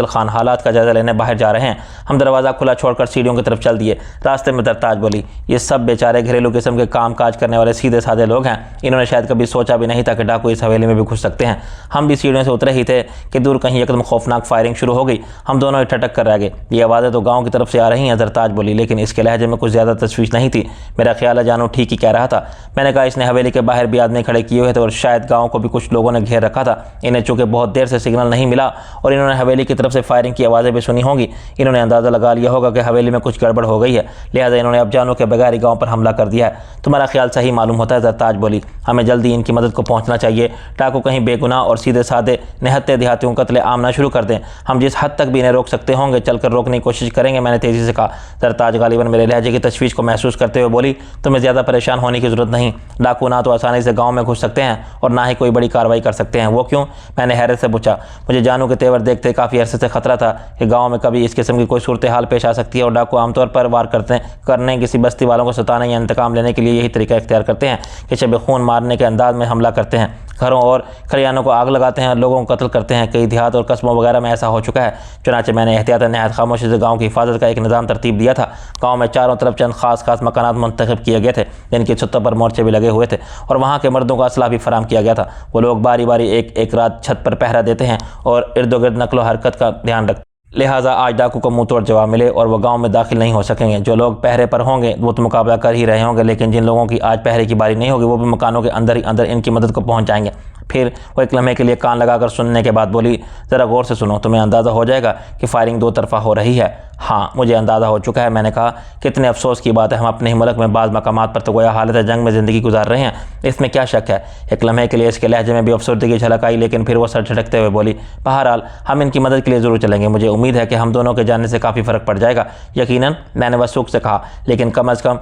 खान हालात का जायज़ा लेने बाहर जा रहे हैं। हम दरवाज़ा खुला छोड़कर सीढ़ियों की तरफ चल दिए। रास्ते में सरताज बोली, ये सब बेचारे घरेलू किस्म के काम काज करने वाले सीधे साधे लोग हैं। इन्होंने शायद कभी सोचा भी नहीं था कि डाकू इस हवेली में भी घुस सकते हैं। हम भी सीढ़ियों से उतरे ही थे कि दूर कहीं एकदम खौफनाक फायरिंग शुरू हो गई। हम दोनों ही ठटक कर रह गए। ये आवाज़ें तो गाँव की तरफ से आ रही हैं, सरताज बोली, लेकिन इसके लहजे में कुछ ज़्यादा तशवीश नहीं थी। मेरा ख्याल है जानू ठीक ही कह रहा था। मैंने कहा, इसने हवेली के बाहर बाहर भी आदमी खड़े किए हुए थे और शायद गाँव को भी कुछ लोगों ने घेर रखा था। इन्हें चूँकि बहुत देर से सिग्नल नहीं मिला और इन्होंने हवेली की तरफ से फायरिंग की आवाज़ें भी सुनी होंगी, इन्होंने अंदाज़ा लगा लिया होगा कि हवेली में कुछ गड़बड़ हो गई है, लिहाजा इन्होंने अब जानों के बगैर ही गाँव पर हमला कर दिया है। तुम्हारा ख्याल सही मालूम होता है? ज़रताज बोली। हमें जल्दी इनकी मदद को पहुँचना चाहिए। डाकू कहीं बेगुनाह और सीधे साधे निहत्ते देहातियों को कत्ले आम ना शुरू कर दें। हम जिस हद तक भी इन्हें रोक सकते होंगे चलकर रोकने की कोशिश करेंगे, मैंने तेज़ी से कहा। ज़रताज गालिबन मेरे लहजे की तशवीश को महसूस करते हुए बोली, तुम्हें ज़्यादा परेशान होने की ज़रूरत नहीं। डाकू ना तो आसानी से गाँव में घुस सकते हैं और ना ही कोई बड़ी कार्रवाई कर सकते हैं। वो क्यों? मैंने हैरत से पूछा। मुझे जानू के तेवर देखते काफ़ी अरसे से खतरा था कि गाँव में कभी इस किस्म की कोई सूरत हाल पेश आ सकती है और डाकू आमतौर पर वार करने किसी बस्ती वालों को सताने या इंतकाम लेने के लिए यही तरीका इख्तियार करते हैं कि शब खून मारने के अंदाज में हमला करते हैं, घरों और खलियानों को आग लगाते हैं, लोगों को कत्ल करते हैं। कई देहात और कस्बों वगैरह में ऐसा हो चुका है। चुनाचे मैंने एहतियातन नहायत खामोशी से गाँव की हिफाजत का एक निज़ाम तरतीब दिया था। गाँव में चारों तरफ चंद खास मकानात मुंतखब किए गए थे जिनकी छतों पर मोर्चे भी लगे हुए थे और वहाँ के मर्दों को असलाह भी फराम किया गया था। वो लोग बारी बारी एक रात छत पर पहरा देते हैं और इर्द गिर्द नकलो हरकत का ध्यान रखते। लिहाजा आज डाकू को मुंह तोड़ जवाब मिले और वह गांव में दाखिल नहीं हो सकेंगे। जो लोग पहरे पर होंगे वो तो मुकाबला कर ही रहे होंगे, लेकिन जिन लोगों की आज पहरे की बारी नहीं होगी वो भी मकानों के अंदर ही अंदर इनकी मदद को पहुंच जाएंगे। फिर वो एक लम्हे के लिए कान लगाकर सुनने के बाद बोली, ज़रा गौर से सुनो, तुम्हें अंदाज़ा हो जाएगा कि फायरिंग दो तरफा हो रही है। हाँ, मुझे अंदाज़ा हो चुका है। मैंने कहा, कितने अफसोस की बात है, हम अपने ही मुल्क में बाज़ मकामात पर तो गोया हालत जंग में ज़िंदगी गुजार रहे हैं, इसमें क्या शक है। एक लम्हे के लिए इसके लहजे में भी अफसरदगी झलक आई, लेकिन फिर वो सर झटकते हुए बोली, बहरहाल हम इनकी मदद के लिए ज़रूर चलेंगे। मुझे उम्मीद है कि हम दोनों के जानने से काफ़ी फ़र्क पड़ जाएगा। यकीनन, मैंने वसूख से कहा, लेकिन कम अज़ कम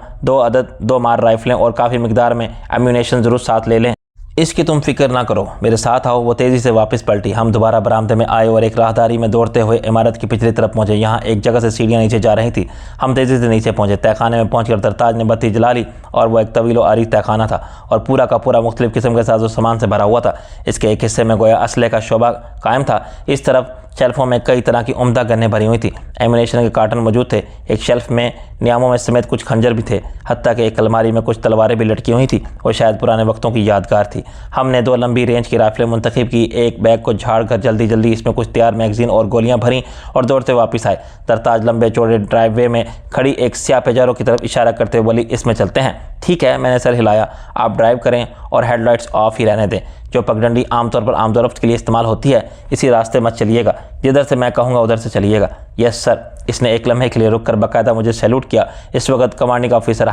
2 मार राइफलें और काफ़ी मिकदार में एम्यूनेशन ज़रूर साथ ले लें। इसकी तुम फिक्र ना करो, मेरे साथ आओ। वो तेज़ी से वापस पलटी। हम दोबारा बरामदे में आए और एक राहदारी में दौड़ते हुए इमारत की पिछली तरफ पहुंचे। यहाँ एक जगह से सीढ़ियाँ नीचे जा रही थी। हम तेज़ी से नीचे पहुंचे। तहखाने में पहुंचकर दरताज ने बत्ती जला ली और वह एक तवील आरीफ तहखाना था और पूरा का पूरा मुख्तलिफ किस्म के साजो सामान से भरा हुआ था। इसके एक हिस्से में गोया असले का शोबा कायम था। इस तरफ शेल्फों में कई तरह की उम्दा गन्नें भरी हुई थी। एम्यूनेशन के कार्टन मौजूद थे। एक शेल्फ में नियामों में समेत कुछ खंजर भी थे। हत्ता कि एक अलमारी में कुछ तलवारें भी लटकी हुई थी और शायद पुराने वक्तों की यादगार थी। हमने 2 लंबी रेंज की राइफलें मुंतखब की। एक बैग को झाड़ कर जल्दी इसमें कुछ तैयार मैगजीन और गोलियां भरी और दौड़ते वापस आए। दरताज लंबे चौड़े ड्राइववे में खड़ी एक स्याह पेजारो की तरफ इशारा करते हुए बोली, इसमें चलते हैं। ठीक है, मैंने सर हिलाया। आप ड्राइव करें और हेडलाइट्स ऑफ ही रहने दें। जो पगडंडी आमतौर पर आमदोरफ्त के लिए इस्तेमाल होती है, इसी रास्ते मत चलिएगा। जिधर से मैं कहूँगा उधर से चलिएगा। Yes sir. इसने एक लम्हे के लिए रुक कर बाकायदा मुझे सैल्यूट किया। इस वक्त कमांडिंग ऑफिसर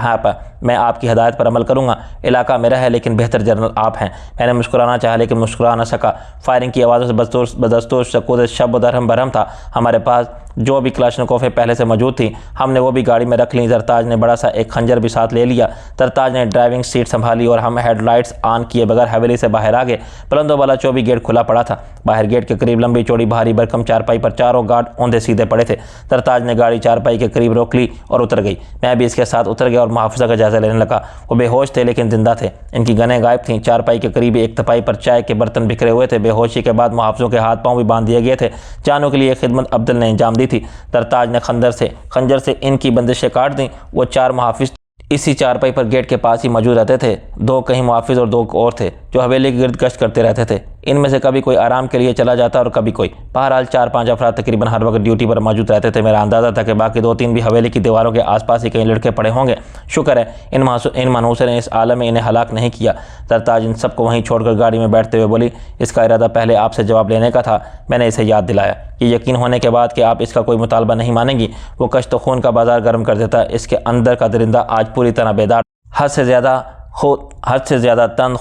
मैं आपकी हदायत पर अमल करूँगा। इलाका मेरा है लेकिन बेहतर जनरल आप हैं। मैंने मुस्कुराना चाहा लेकिन मुस्कुरा न सका। फायरिंग की आवाज़ों से बदस्तूर सकूत शब दरहम बरहम था। हमारे पास जो भी क्लाशनिकोफ़ें पहले से मौजूद थी हमने वो भी गाड़ी में रख ली। दरताज ने बड़ा सा एक खंजर भी साथ ले लिया। दरताज ने ड्राइविंग सीट संभाली और हम हेडलाइट्स ऑन किए बगैर हवेली से बाहर आ गए। बुलंदो वाला चौबी गेट खुला पड़ा था। बाहर गेट के करीब लंबी चौड़ी भारी भरकम चारपाई पर चारों गार्ड औंधे सीधे पड़े थे। दरताज ने गाड़ी चारपाई के करीब रोक ली और उतर गई। मैं भी इसके साथ उतर गया और मुहाफ़िज़ा का जायजा लेने लगा। वो बेहोश थे लेकिन जिंदा थे। इनकी गनें गायब थीं। चारपाई के करीब एक तपाई पर चाय के बर्तन बिखरे हुए थे। बेहोशी के बाद मुहाफ़िज़ों के हाथ पाँव भी बांध दिए गए थे। जानों के लिए खिदमत अब्दुल ने अंजाम दी थी। दरताज ने खंजर से इनकी बंदिशें काट दी। वो 4 मुहाफ़िज़ इसी चारपाई पर गेट के पास ही मौजूद रहते थे। 2 कहीं मुहाफ़िज़ और 2 और थे जो हवेली के गिर्द गश्त करते रहते थे। इनमें से कभी कोई आराम के लिए चला जाता और कभी कोई। बहरहाल 4-5 अफराद तकरीबन हर वक्त ड्यूटी पर मौजूद रहते थे। मेरा अंदाज़ा था कि बाकी 2-3 भी हवेली की दीवारों के आसपास ही कहीं लड़के पड़े होंगे। शुक्र है इन मनहूस ने इस आलम में इन्हें हलाक नहीं किया। दरताज इन सबको वहीं छोड़कर गाड़ी में बैठते हुए बोली, इसका इरादा पहले आपसे जवाब लेने का था। मैंने इसे याद दिलाया। ये यकीन होने के बाद कि आप इसका कोई मुतालबा नहीं मानेंगी, वो कश्त खून का बाजार गर्म कर देता। इसके अंदर का दरिंदा आज पूरी तरह बेदार। हद से ज़्यादा तन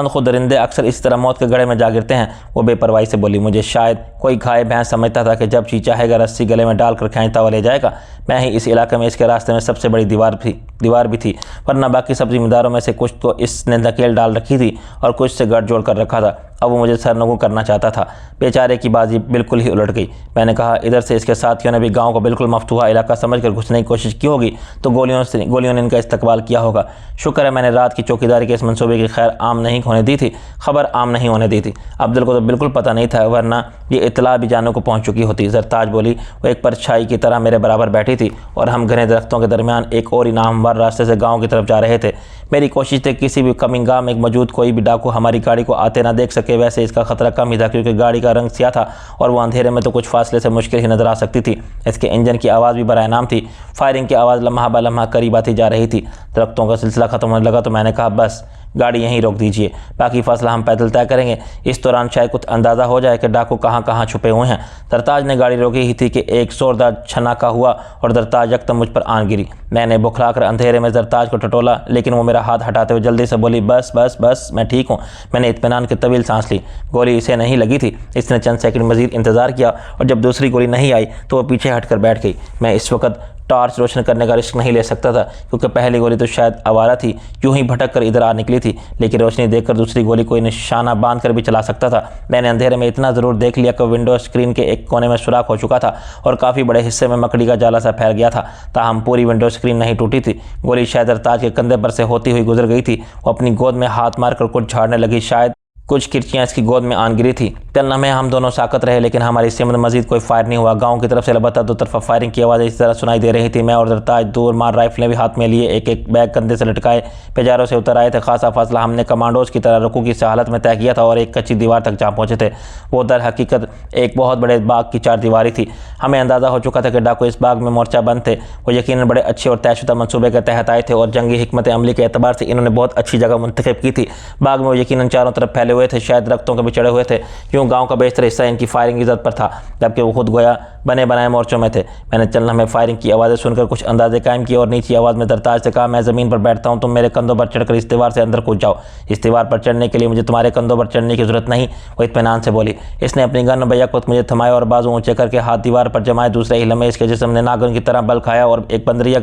खुद दरिंदे अक्सर इस तरह मौत के गड़े में जा गिरते हैं। वो बेपरवाही से बोली, मुझे शायद कोई घाय भैंस समझता था कि जब जी चाहेगा रस्सी गले में डालकर खींचता हुआ ले जाएगा। मैं ही इस इलाके में इसके रास्ते में सबसे बड़ी दीवार भी थी, वरना बाकी सब जिम्मेदारों में से कुछ तो इसने नकेल डाल रखी थी और कुछ से गठ जोड़ कर रखा था। अब वो मुझे सरनगू करना चाहता था। बेचारे की बाजी बिल्कुल ही उलट गई। मैंने कहा, इधर से इसके साथियों ने भी गांव को बिल्कुल मफतूहा इलाका समझकर घुसने की कोशिश की होगी तो गोलियों ने इनका इस्तकबाल किया होगा। शुक्र है मैंने रात की चौकीदारी के इस मंसूबे की खैर आम नहीं होने दी थी, खबर आम नहीं होने दी थी। अब्दुल को तो बिल्कुल पता नहीं था, वरना ये इतला भी जानों को पहुँच चुकी होती। ज़रताज बोली, वो एक परछाई की तरह मेरे बराबर बैठी थी और हम घने दरख्तों के दरमियान एक और नामवर रास्ते से गाँव की तरफ जा रहे थे। मेरी कोशिश थी किसी भी कमिंगा में मौजूद कोई भी डाकू हमारी गाड़ी को आते ना देख सके। वैसे इसका खतरा कम ही था क्योंकि गाड़ी का रंग स्याह था और वो अंधेरे में तो कुछ फासले से मुश्किल ही नजर आ सकती थी। इसके इंजन की आवाज़ भी बराए नाम थी। फायरिंग की आवाज़ लम्हा ब लम्हा करीब आती जा रही थी। दरख्तों का सिलसिला खत्म होने लगा तो मैंने कहा, बस गाड़ी यहीं रोक दीजिए, बाकी फासला हम पैदल तय करेंगे। इस दौरान शायद कुछ अंदाज़ा हो जाए कि डाकू कहाँ कहाँ छुपे हुए हैं। दरताज ने गाड़ी रोकी ही थी कि एक जोरदार छनाका हुआ और दरताज यकदम मुझ पर आन गिरी। मैंने बुखलाकर अंधेरे में दरताज को टटोला, लेकिन वो मेरा हाथ हटाते हुए जल्दी से बोली, बस बस बस, मैं ठीक हूँ। मैंने इत्मीनान की तवील सांस ली। गोली इसे नहीं लगी थी। इसने चंद सेकंड मजीद इंतजार किया और जब दूसरी गोली नहीं आई तो वो पीछे हटकर बैठ गई। मैं इस वक्त टॉर्च रोशन करने का रिस्क नहीं ले सकता था, क्योंकि पहली गोली तो शायद आवारा थी, यूं ही भटक कर इधर आ निकली थी, लेकिन रोशनी देखकर दूसरी गोली कोई निशाना बांध कर भी चला सकता था। मैंने अंधेरे में इतना ज़रूर देख लिया कि विंडो स्क्रीन के एक कोने में सुराख हो चुका था और काफ़ी बड़े हिस्से में मकड़ी का जाला सा फैल गया था, ताहम पूरी विंडो स्क्रीन नहीं टूटी थी। गोली शायद दरताज के कंधे पर से होती हुई गुजर गई थी। वो अपनी गोद में हाथ मारकर कुछ झाड़ने लगी, शायद कुछ किरचियाँ इसकी गोद में आन गिरी थी। चल लम्हे हम दोनों साकत रहे, लेकिन हमारी सिमत मजीद कोई फायर नहीं हुआ। गांव की तरफ से अलबत्ता दो तरफा फायरिंग की आवाज़ें इस तरह सुनाई दे रही थी। मैं और दरताज दूर मार राइफलें भी हाथ में लिए एक एक बैग कंधे से लटकाए पेजारों से उतर आए थे। खासा फासला हमने कमांडोज की तरह रुकू की हालत में तय किया था और एक कच्ची दीवार तक जहाँ पहुँचे थे वो दर हकीकत एक बहुत बड़े बाग की चार दीवारी थी। हमें अंदाज़ा हो चुका था कि डाकू इस बाग में मोर्चा बंद थे। वो यकीनन बड़े अच्छे और तयशुदा मनसूबे के तहत आए थे और जंगी हिकमत अमली के एतबार से इन्होंने बहुत अच्छी जगह मुंतखब की थी। बाग में वो यकीनन चारों तरफ फैले हुए थे, शायद दरख्तों के भी चढ़े हुए थे। यूँ गाँव का बेशतर हिस्सा इनकी फायरिंग की इज़्ज़त पर था, जबकि वो खुद गोया बने बनाए मोर्चों में थे। मैंने चलना में फायरिंग की आवाज़ें सुनकर कुछ अंदाजे कायम किए और नीची आवाज़ में दरताज से कहा, मैं ज़मीन पर बैठता हूँ, तुम मेरे कंधों पर चढ़कर इस दीवार से अंदर कूद जाओ। इस दीवार पर चढ़ने के लिए मुझे तुम्हारे कंधों पर चढ़ने की जरूरत नहीं, वो इत्मीनान से बोली। इसने अपनी गन बैक वक्त मुझे थमाया और बाजू ऊंचे करके हाथ दीवार पर जमाए। दूसरे ही लम्हे इसके जिस्म ने नागन की तरह बल खाया और एक बंदरिया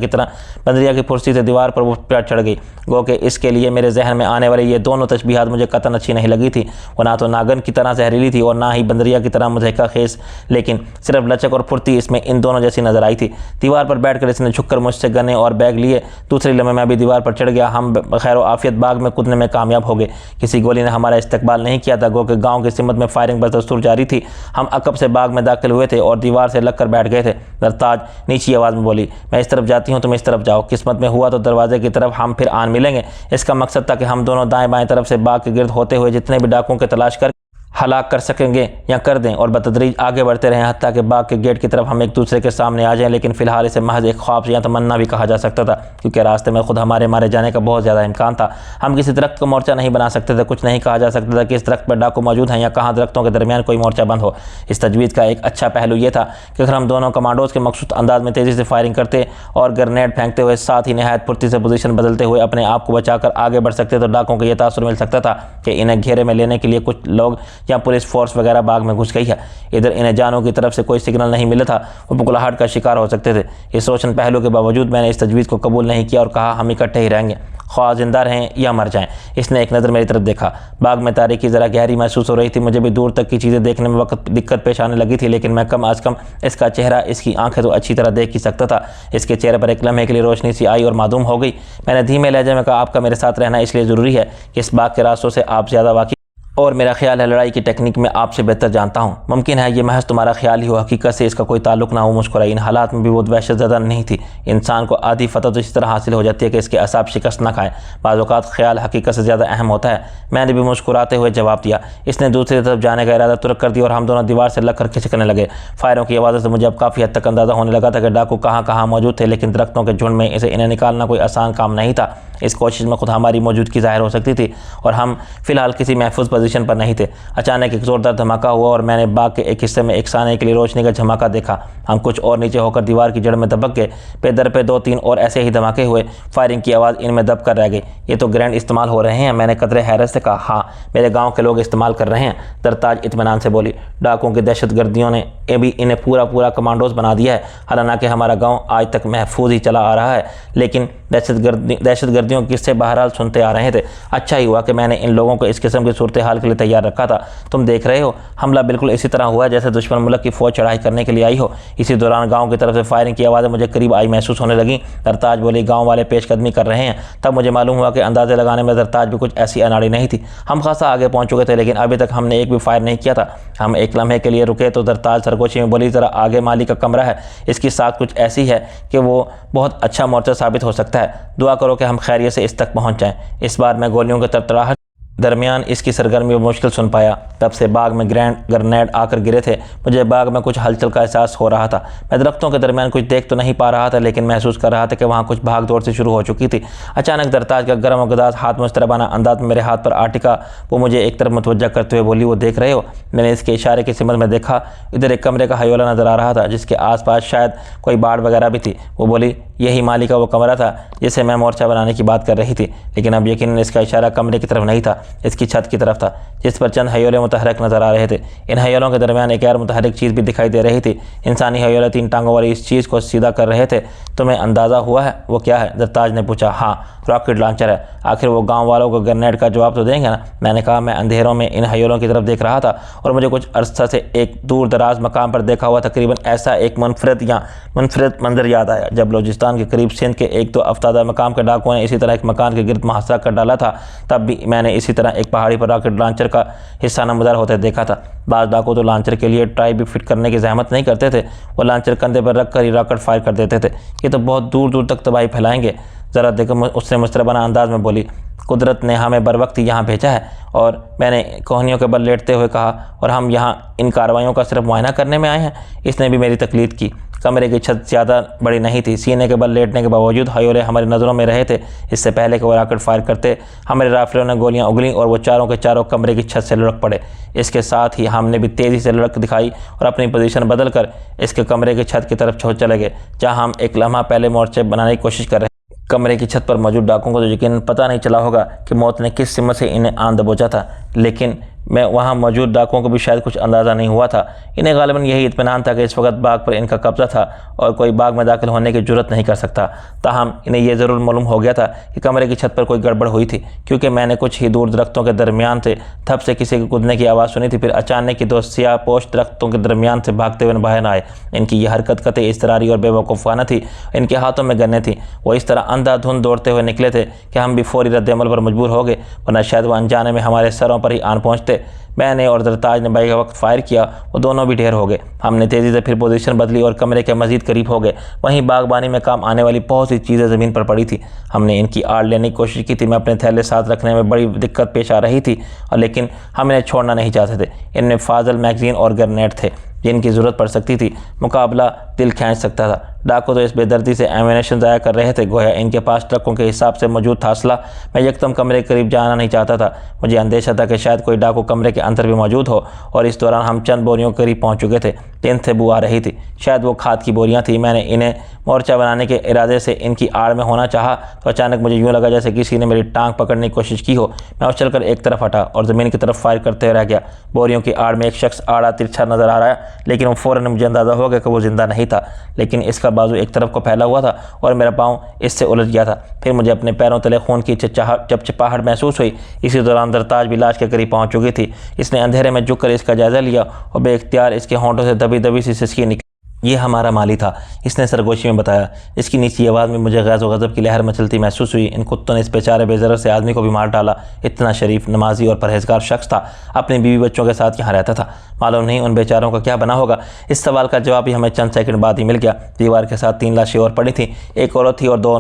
की फुर्सी से दीवार पर वो चढ़ गई। गो कि इसके लिए मेरे जहन में आने वाली ये दोनों तशबीहात मुझे कतन अच्छी नहीं लगी थी। वो ना तो नागन की तरह जहरीली थी और ना ही बंदरिया की तरह मुझहका खेस, लेकिन सिर्फ लचक और फुर्ती इसमें इन दोनों जैसी नजर आई थी। दीवार पर बैठकर इसने झुककर मुझसे गने और बैग लिए। दूसरे लम्हे मैं भी दीवार पर चढ़ गया। हम खैर आफियत बाग में कूदने में कामयाब हो गए। किसी गोली ने हमारा इस्तकबाल नहीं किया था। गो कि गाँव की सिमत में फायरिंग बदस्तूर जारी थी। हम अकब से बाग में दाखिल हुए थे और दीवार से लग कर बैठ गए थे। दरताज नीची आवाज़ में बोली, मैं इस तरफ जाती हूँ, तुम इस तरफ जाओ। किस्मत में हुआ तो दरवाजे की तरफ हम फिर आन मिलेंगे। इसका मकसद था कि हम दोनों दाएं बाएं तरफ से बाग के गिर्द होते हुए जितने भी डाकुओं की तलाश कर हलाक कर सकेंगे या कर दें और बतदरीज आगे बढ़ते रहें हत्ता कि बाग के गेट की तरफ हम एक दूसरे के सामने आ जाएं। लेकिन फिलहाल इसे महज एक ख्वाब या तमन्ना भी कहा जा सकता था, क्योंकि रास्ते में खुद हमारे मारे जाने का बहुत ज़्यादा इम्कान था। हम किसी दरख्त को मोर्चा नहीं बना सकते थे। कुछ नहीं कहा जा सकता था कि इस दरख्त पर डाकू मौजूद हैं या कहाँ दरख्तों के दरमियान कोई मोर्चा बंद हो। इस तजवीज़ का एक अच्छा पहलू यह था कि अगर हम दोनों कमांडोज के मखसूस अंदाज में तेज़ी से फायरिंग करते और ग्रेनेड फेंकते हुए साथ ही नहायत फुर्ती से पोजीशन बदलते हुए अपने आप को बचाकर आगे बढ़ सकते तो डाकुओं को यह तासुर मिल सकता था कि इन्हें घेरे में लेने के लिए कुछ लोग या पुलिस फोर्स वगैरह बाग में घुस गई है। इधर इन्हें जानों की तरफ से कोई सिग्नल नहीं मिला था, वो बुकलाहट का शिकार हो सकते थे। इस रोशन पहलू के बावजूद मैंने इस तजवीज़ को कबूल नहीं किया और कहा, हम इकट्ठे ही रहेंगे, ख्वाह जिंदा रहें या मर जाएं। इसने एक नज़र मेरी तरफ देखा। बाग में तारीकी ज़रा गहरी महसूस हो रही थी। मुझे भी दूर तक की चीज़ें देखने में वक्त दिक्कत पेश आने लगी थी, लेकिन मैं कम अज़ कम इसका चेहरा, इसकी आंखें तो अच्छी तरह देख ही सकता था। इसके चेहरे पर एक लम्हे के लिए रोशनी सी आई और मालूम हो गई। मैंने धीमे लहजे में कहा, आपका मेरे साथ रहना इसलिए ज़रूरी है कि इस बाग के रास्तों से आप ज़्यादा वाकिफ़ और मेरा ख्याल है लड़ाई की टेक्निक में आपसे बेहतर जानता हूँ। मुमकिन है ये महज तुम्हारा ख्याल ही हो, हकीकत से इसका कोई ताल्लुक ना हो। मुस्कुराई। इन हालात में भी बहुत वहशत ज़्यादा नहीं थी। इंसान को आधी फतह तो इस तरह हासिल हो जाती है कि इसके असाब शिकस्त ना खाएं। बाज़ औक़ात ख्याल हकीकत से ज़्यादा अहम होता है। मैंने भी मुस्कुराते हुए जवाब दिया। इसने दूसरी तरफ जाने का इरादा तुरक कर दिया और हम दोनों दीवार से लग कर खिसकने लगे। फायरों की आवाज़ों से मुझे अब काफ़ी हद तक अंदाज़ा होने लगा था कि डाकू कहाँ कहाँ मौजूद थे, लेकिन दरख्तों के झुंड में इन्हें निकालना कोई आसान काम नहीं था। इस कोशिश में खुद हमारी मौजूदगी ज़ाहिर हो सकती थी और हम फिलहाल किसी महफूज पोजीशन पर नहीं थे। अचानक एक ज़ोरदार धमाका हुआ और मैंने बाग के एक हिस्से में एक साने के लिए रोशनी का झमाका देखा। हम कुछ और नीचे होकर दीवार की जड़ में दबक गए। पेदर पे 2-3 और ऐसे ही धमाके हुए। फायरिंग की आवाज़ इनमें दब कर रह गई। ये तो ग्रैंड इस्तेमाल हो रहे हैं, मैंने कदरे हैरत से कहा। हाँ, मेरे गाँव के लोग इस्तेमाल कर रहे हैं, दरताज इत्मीनान से बोली। डाकुओं की दहशत गर्दियों ने भी इन्हें पूरा कमांडोज बना दिया है। हालांकि हमारा गाँव आज तक महफूज ही चला आ रहा है, लेकिन दहशत गर्दियों के किस्से बहरहाल सुनते आ रहे थे। अच्छा ही हुआ कि मैंने इन लोगों को इस किस्म की सूरत हाल के लिए तैयार रखा था। तुम देख रहे हो, हमला बिल्कुल इसी तरह हुआ जैसे दुश्मन मुल्क की फ़ौज चढ़ाई करने के लिए आई हो। इसी दौरान गांव की तरफ से फायरिंग की आवाज़ें मुझे करीब आई महसूस होने लगी। दरताज बोली, गांव वाले पेशकदमी कर रहे हैं। तब मुझे मालूम हुआ कि अंदाजे लगाने में दरताज भी कुछ ऐसी अनाड़ी नहीं थी। हम खासा आगे पहुँच चुके थे, लेकिन अभी तक हमने एक भी फायर नहीं किया था। हम एक लम्हे के लिए रुके तो दरताज सरगोशी में बोली, ज़रा आगे माली का कमरा है, इसकी साथ कुछ ऐसी है कि वो बहुत अच्छा मोर्चा साबित हो सकता है। दुआ करो कि हम खैरियत से इस तक पहुँच जाएँ। इस बार मैं गोलियों की तरतराहट दरमियान इसकी सरगर्मी और मुश्किल सुन पाया। तब से बाग में ग्रेनेड आकर गिरे थे। मुझे बाग में कुछ हलचल का एहसास हो रहा था। मैं दरख्तों के दरमियान कुछ देख तो नहीं पा रहा था, लेकिन महसूस कर रहा था कि वहाँ कुछ भाग दौड़ से शुरू हो चुकी थी। अचानक दरताज का गर्म और गदास हाथ मुस्तरबाना अंदाज में मेरे हाथ पर आटिका। वो मुझे एक तरफ मुतवज्जा करते हुए बोली, वो देख रहे हो? मैंने इसके इशारे की सिमत में देखा। इधर एक कमरे का हयोला नजर आ रहा था, जिसके आसपास शायद कोई बाड़ वगैरह भी थी। वो बोली, यही माली का वो कमरा था जिसे मैं मोर्चा बनाने की बात कर रही थी। लेकिन अब यकीनन इसका इशारा कमरे की तरफ नहीं था, इसकी छत की तरफ था, जिस पर चंद हयोले मुतहरक नजर आ रहे थे। इन हयोलों के दरमियान एक गैर मुतहरक चीज़ भी दिखाई दे रही थी। इंसानी हयोले 3 टांगों वाली इस चीज़ को सीधा कर रहे थे। तुम्हें अंदाज़ा हुआ है वो क्या है? दरताज ने पूछा। हाँ, रॉकेट लॉन्चर है। आखिर वो गाँव वालों को ग्रेनेड का जवाब तो देंगे ना? मैंने कहा। मैं अंधेरों में इन हयोलों की तरफ देख रहा था और मुझे कुछ अरसा से एक दूर दराज मकाम पर देखा हुआ तकरीबन ऐसा एक मुनफरद मंजर याद आया। जब बलूचिस्तान के करीब सिंध के एक तो अफ्तादा मकाम के डाकुओं ने इसी तरह एक मकान के गिर्द मुहासरा कर डाला था, तब भी मैंने इसी तरह एक पहाड़ी पर रॉकेट लॉन्चर का हिस्सा नमदार होते देखा था। बाज़ डाकू तो लॉन्चर के लिए ट्राई भी फिट करने की जहमत नहीं करते थे। वो लॉन्चर कंधे पर रख कर ही रॉकेट फायर कर देते थे। ये तो बहुत दूर दूर तक तबाही फैलाएंगे। ज़रा देखो, उसने मुस्तरबाना अंदाज में बोली। कुदरत ने हमें बर वक्त यहाँ भेजा है। और मैंने कोहनियों के बल लेटते हुए कहा, और हम यहाँ इन कार्रवाइयों का सिर्फ मुआयना करने में आए हैं। इसने भी मेरी तकलीद की। कमरे की छत ज़्यादा बड़ी नहीं थी। सीने के बल लेटने के बावजूद हयोले हमारी नज़रों में रहे थे। इससे पहले कि वो रॉकेट फायर करते, हमारे राफिलों ने गोलियां उगलीं और वो चारों के चारों कमरे की छत से लुढ़क पड़े। इसके साथ ही हमने भी तेज़ी से लुढ़क दिखाई और अपनी पोजीशन बदल कर इसके कमरे की छत की तरफ चले गए, जहाँ हम एक लम्हा पहले मोर्चे बनाने की कोशिश कर रहे। कमरे की छत पर मौजूद डाकुओं को तो यकीन पता नहीं चला होगा कि मौत ने किस सिमत से इन्हें आन दबोचा था, लेकिन मैं वहाँ मौजूद डाकुओं को भी शायद कुछ अंदाज़ा नहीं हुआ था। इन्हें गालिबन यही इत्मीनान था कि इस वक्त बाग पर इनका कब्जा था और कोई बाग में दाखिल होने की जुर्रत नहीं कर सकता। ताहम इन्हें यह ज़रूर मालूम हो गया था कि कमरे की छत पर कोई गड़बड़ हुई थी, क्योंकि मैंने कुछ ही दूर दरख्तों के दरमियान से थप से किसी के कूदने की आवाज़ सुनी थी। फिर अचानक की 2 स्याह पोश दरख्तों के दरमियान से भागते हुए बाहर आए। इनकी यह हरकत कतई इसरारी और बेवकूफ़ाना थी। इनके हाथों में गन्ने थी। वो इस तरह अंधाधुंध दौड़ते हुए निकले थे कि हम भी फौरी रद्द-ए-अमल पर मजबूर हो गए, वरना शायद वो अनजाने में हमारे सरों पर ही आन पहुँचते। मैंने और दरताज ने बाई वक्त फायर किया, वो दोनों भी ढेर हो गए। हमने तेज़ी से फिर पोजीशन बदली और कमरे के मज़ीद करीब हो गए। वहीं बागबानी में काम आने वाली बहुत सी चीज़ें ज़मीन पर पड़ी थी। हमने इनकी आड़ लेने की कोशिश की थी। मैं अपने थैले साथ रखने में बड़ी दिक्कत पेश आ रही थी, और लेकिन हम इन्हें छोड़ना नहीं चाहते थे। इनमें फाजल मैगज़ीन और ग्रेनेड थे जिनकी ज़रूरत पड़ सकती थी। मुकाबला दिल खींच सकता था। डाकू तो इस बेदर्दी से एमिनेशन ज़ाया कर रहे थे, गोया इनके पास ट्रकों के हिसाब से मौजूद था असला। मैं यकदम कमरे के करीब जाना नहीं चाहता था। मुझे अंदेशा था कि शायद कोई डाकू कमरे के अंदर भी मौजूद हो, और इस दौरान हम चंद बोरियों के करीब पहुँच चुके थे। दिन से बू आ रही थी। शायद वो खाद की बोरियाँ थी। मैंने इन्हें मोर्चा बनाने के इरादे से इनकी आड़ में होना चाहा तो अचानक मुझे यूँ लगा जैसे किसी ने मेरी टांग पकड़ने की कोशिश की हो। मैं उछल कर एक तरफ हटा और ज़मीन की तरफ फायर करते रह गया। बोरियों की आड़ में एक शख्स आड़ा तिरछा नज़र आ रहा है, लेकिन वो फ़ौरन मुझे अंदाज़ा हो गया कि वो जिंदा नहीं था, लेकिन इसका बाजू एक तरफ को फैला हुआ था और मेरा पाँव इससे उलझ गया था। फिर मुझे अपने पैरों तले खून की चपचपाहट महसूस हुई। इसी दौरान दरताज भी लाश के करीब पहुंच चुकी थी। इसने अंधेरे में झुककर इसका जायज़ा लिया और बेइख्तियार इसके होंठों से दबी दबी सी सिसकी निकली। ये हमारा माली था, इसने सरगोशी में बताया। इसकी नीची आवाज़ में मुझे गैज़ व गज़ब की लहर मचलती महसूस हुई। इन कुत्तों ने इस बेचारे बेज़रर से आदमी को भी मार डाला। इतना शरीफ, नमाजी और परहेजगार शख्स था, अपनी बीवी बच्चों के साथ यहाँ रहता था। मालूम नहीं उन बेचारों का क्या बना होगा। इस सवाल का जवाब भी हमें चंद सेकंड बाद ही मिल गया। दीवार के साथ 3 लाशें और पड़ी थीं। एक औरत थी और 2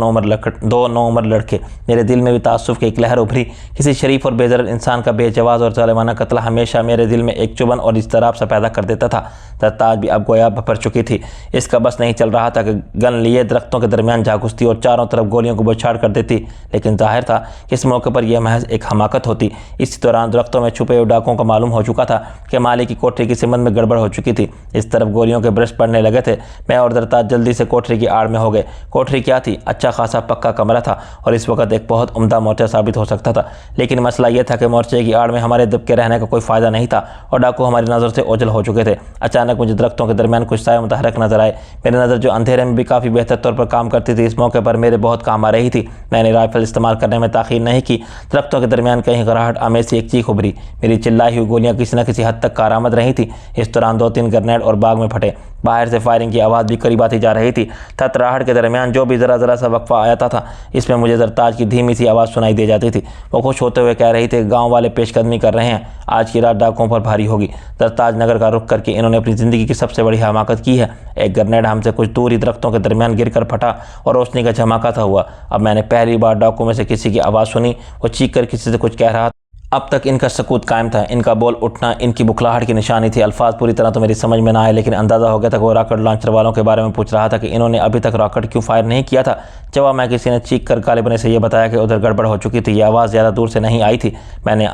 नौउम्र लड़के। मेरे दिल में भी तासुफ़ की एक लहर उभरी। किसी शरीफ और बेज़रर इंसान का बेजवाज़ और ज़ालिमाना कत्ल हमेशा मेरे दिल में एक चुभन और इज़्तिराब सा पैदा कर देता था। दरताज भी अब गोया भर चुकी थी। इसका बस नहीं चल रहा था कि गन लिए दरख्तों के दरमियान जा घुसती और चारों तरफ गोलियों को बौछार कर देती, लेकिन जाहिर था कि इस मौके पर यह महज एक हमाकत होती। इसी दौरान दरख्तों में छुपे हुए डाकुओं को मालूम हो चुका था कि माली की कोठरी की सिमत में गड़बड़ हो चुकी थी। इस तरफ गोलियों के ब्रश पड़ने लगे थे। मैं और दरताज जल्दी से कोठरी की आड़ में हो गए। कोठरी क्या थी? अच्छा खासा पक्का कमरा था और इस वक्त एक बहुत उम्दा मोर्चा साबित हो सकता था, लेकिन मसला यह था कि मोर्चे की आड़ में हमारे दबके रहने का कोई फ़ायदा नहीं था और डाकू हमारी नज़र से ओझल हो चुके थे। अचानक मुझे दरख्तों के दरमियान कुछ साए मुतहरक नजर आए। मेरी नज़र जो अंधेरे में भी काफ़ी बेहतर तौर पर काम करती थी, इस मौके पर मेरे बहुत काम आ रही थी। मैंने राइफल इस्तेमाल करने में ताख़ीर नहीं की। दरख्तों के दरमियान कहीं घराहट आमेज से एक चीख उभरी। मेरी चिल्लाई हुई गोलियां किसी न किसी हद तक कारआमद रही थी। इस दौरान 2-3 ग्रेनेड और बाग में फटे। बाहर से फायरिंग की आवाज़ भी करीब आती जा रही थी। थतराहट के दरमियान जो भी ज़रा सा वक्फा आया था इसमें मुझे दरताज की धीमी सी आवाज़ सुनाई दे जाती थी। वो खुश होते हुए कह रही थी, गाँव वाले पेशकदमी कर रहे हैं, आज की रात डाकुओं पर भारी होगी। दरताज नगर का रुख करके इन्होंने अपनी ज़िंदगी की सबसे बड़ी हमाकत की है। एक ग्रेनेड हमसे कुछ दूर ही दरख्तों के दरमियान गिरकर फटा और रोशनी का झमाका था हुआ। अब मैंने पहली बार डाकू में से किसी की आवाज़ सुनी। वो चीख कर किसी से कुछ कह रहा था। अब तक इनका सकूत कायम था, इनका बोल उठना इनकी बुखलाहट की निशानी थी। अल्फाज पूरी तरह तो मेरी समझ में ना आए, लेकिन अंदाज़ा हो गया था कि वो रॉकेट लॉन्चर वालों के बारे में पूछ रहा था कि इन्होंने अभी तक रॉकेट क्यों फायर नहीं किया था। जवाब में किसी ने चीख कर काले बने से ये बताया कि उधर गड़बड़ हो चुकी थी, ये आवाज़ ज़्यादा दूर से नहीं आई थी। मैंने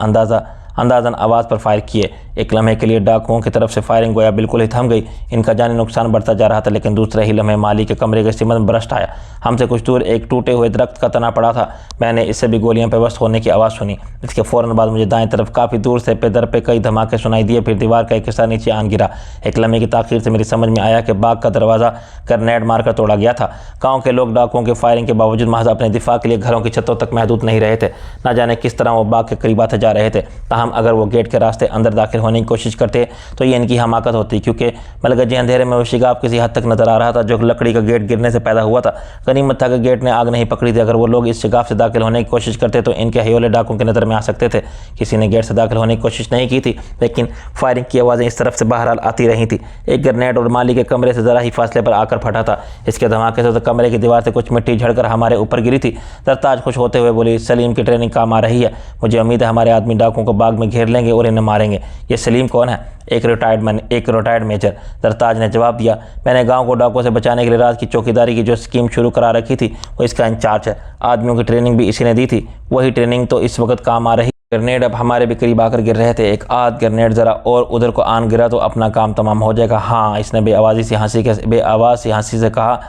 अंदाज़न आवाज़ पर फायर किए। एक लम्हे के लिए डाकुओं की तरफ से फायरिंग गोया बिल्कुल ही थम गई। इनका जानी नुकसान बढ़ता जा रहा था, लेकिन दूसरे ही लम्हे माली के कमरे के सिमत में बरस्ट आया। हमसे कुछ दूर एक टूटे हुए दरख्त का तना पड़ा था। मैंने इससे भी गोलियां पेवस्त होने की आवाज़ सुनी। इसके फ़ौरन बाद मुझे दाएं तरफ काफ़ी दूर से पेदर पे कई धमाके सुनाई दिए। फिर दीवार का एक हिस्सा नीचे आन गिरा। एक लम्हे की ताख़ीर से मेरी समझ में आया कि बाग का दरवाज़ा ग्रेनेड मारकर तोड़ा गया था। गाँव के लोग डाकुओं की फायरिंग के बावजूद महज अपने दिफा के लिए घरों की छतों तक महदूद नहीं रहे थे। न जाने किस तरह वो बाग के करीब आते जा रहे थे। ताहम अगर वो गेट के रास्ते अंदर दाखिल होने की कोशिश करते तो ये इनकी हमाकत होती, क्योंकि मलगजी अंधेरे में वो शिगाब किसी हद तक नजर आ रहा था जो लकड़ी का गेट गिरने से पैदा हुआ था। गनीमत था कि गेट ने आग नहीं पकड़ी थी। अगर वो लोग इस शिगाब से दाखिल होने की कोशिश करते तो इनके हयोले डाकुओं की नज़र में आ सकते थे। किसी ने गेट से दाखिल होने की कोशिश नहीं की थी, लेकिन फायरिंग की आवाज़ें इस तरफ से बहरहाल आती रही थी। एक ग्रेनेड और माली के कमरे से ज़रा ही फासले पर आकर फटा था। इसके धमाके से तो कमरे की दीवार से कुछ मिट्टी झड़कर हमारे ऊपर गिरी थी। दरताज खुश होते हुए बोली, सलीम की ट्रेनिंग काम आ रही है। मुझे उम्मीद है हमारे आदमी डाकुओं को बाग में घेर लेंगे और इन्हें मारेंगे। ये सलीम कौन है? एक रिटायर्ड मेजर, दरताज ने जवाब दिया। मैंने गांव को डाकुओं से बचाने के लिए रात की चौकीदारी की जो स्कीम शुरू करा रखी थी वो इसका इंचार्ज है। आदमियों की ट्रेनिंग भी इसी ने दी थी। वही ट्रेनिंग तो इस वक्त काम आ रही। ग्रेनेड अब हमारे भी करीब आकर गिर रहे थे। एक आध ग्रेनेड ज़रा और उधर को आन गिरा तो अपना काम तमाम हो जाएगा। हाँ, इसने बेआवाज़ सी हंसी से कहा।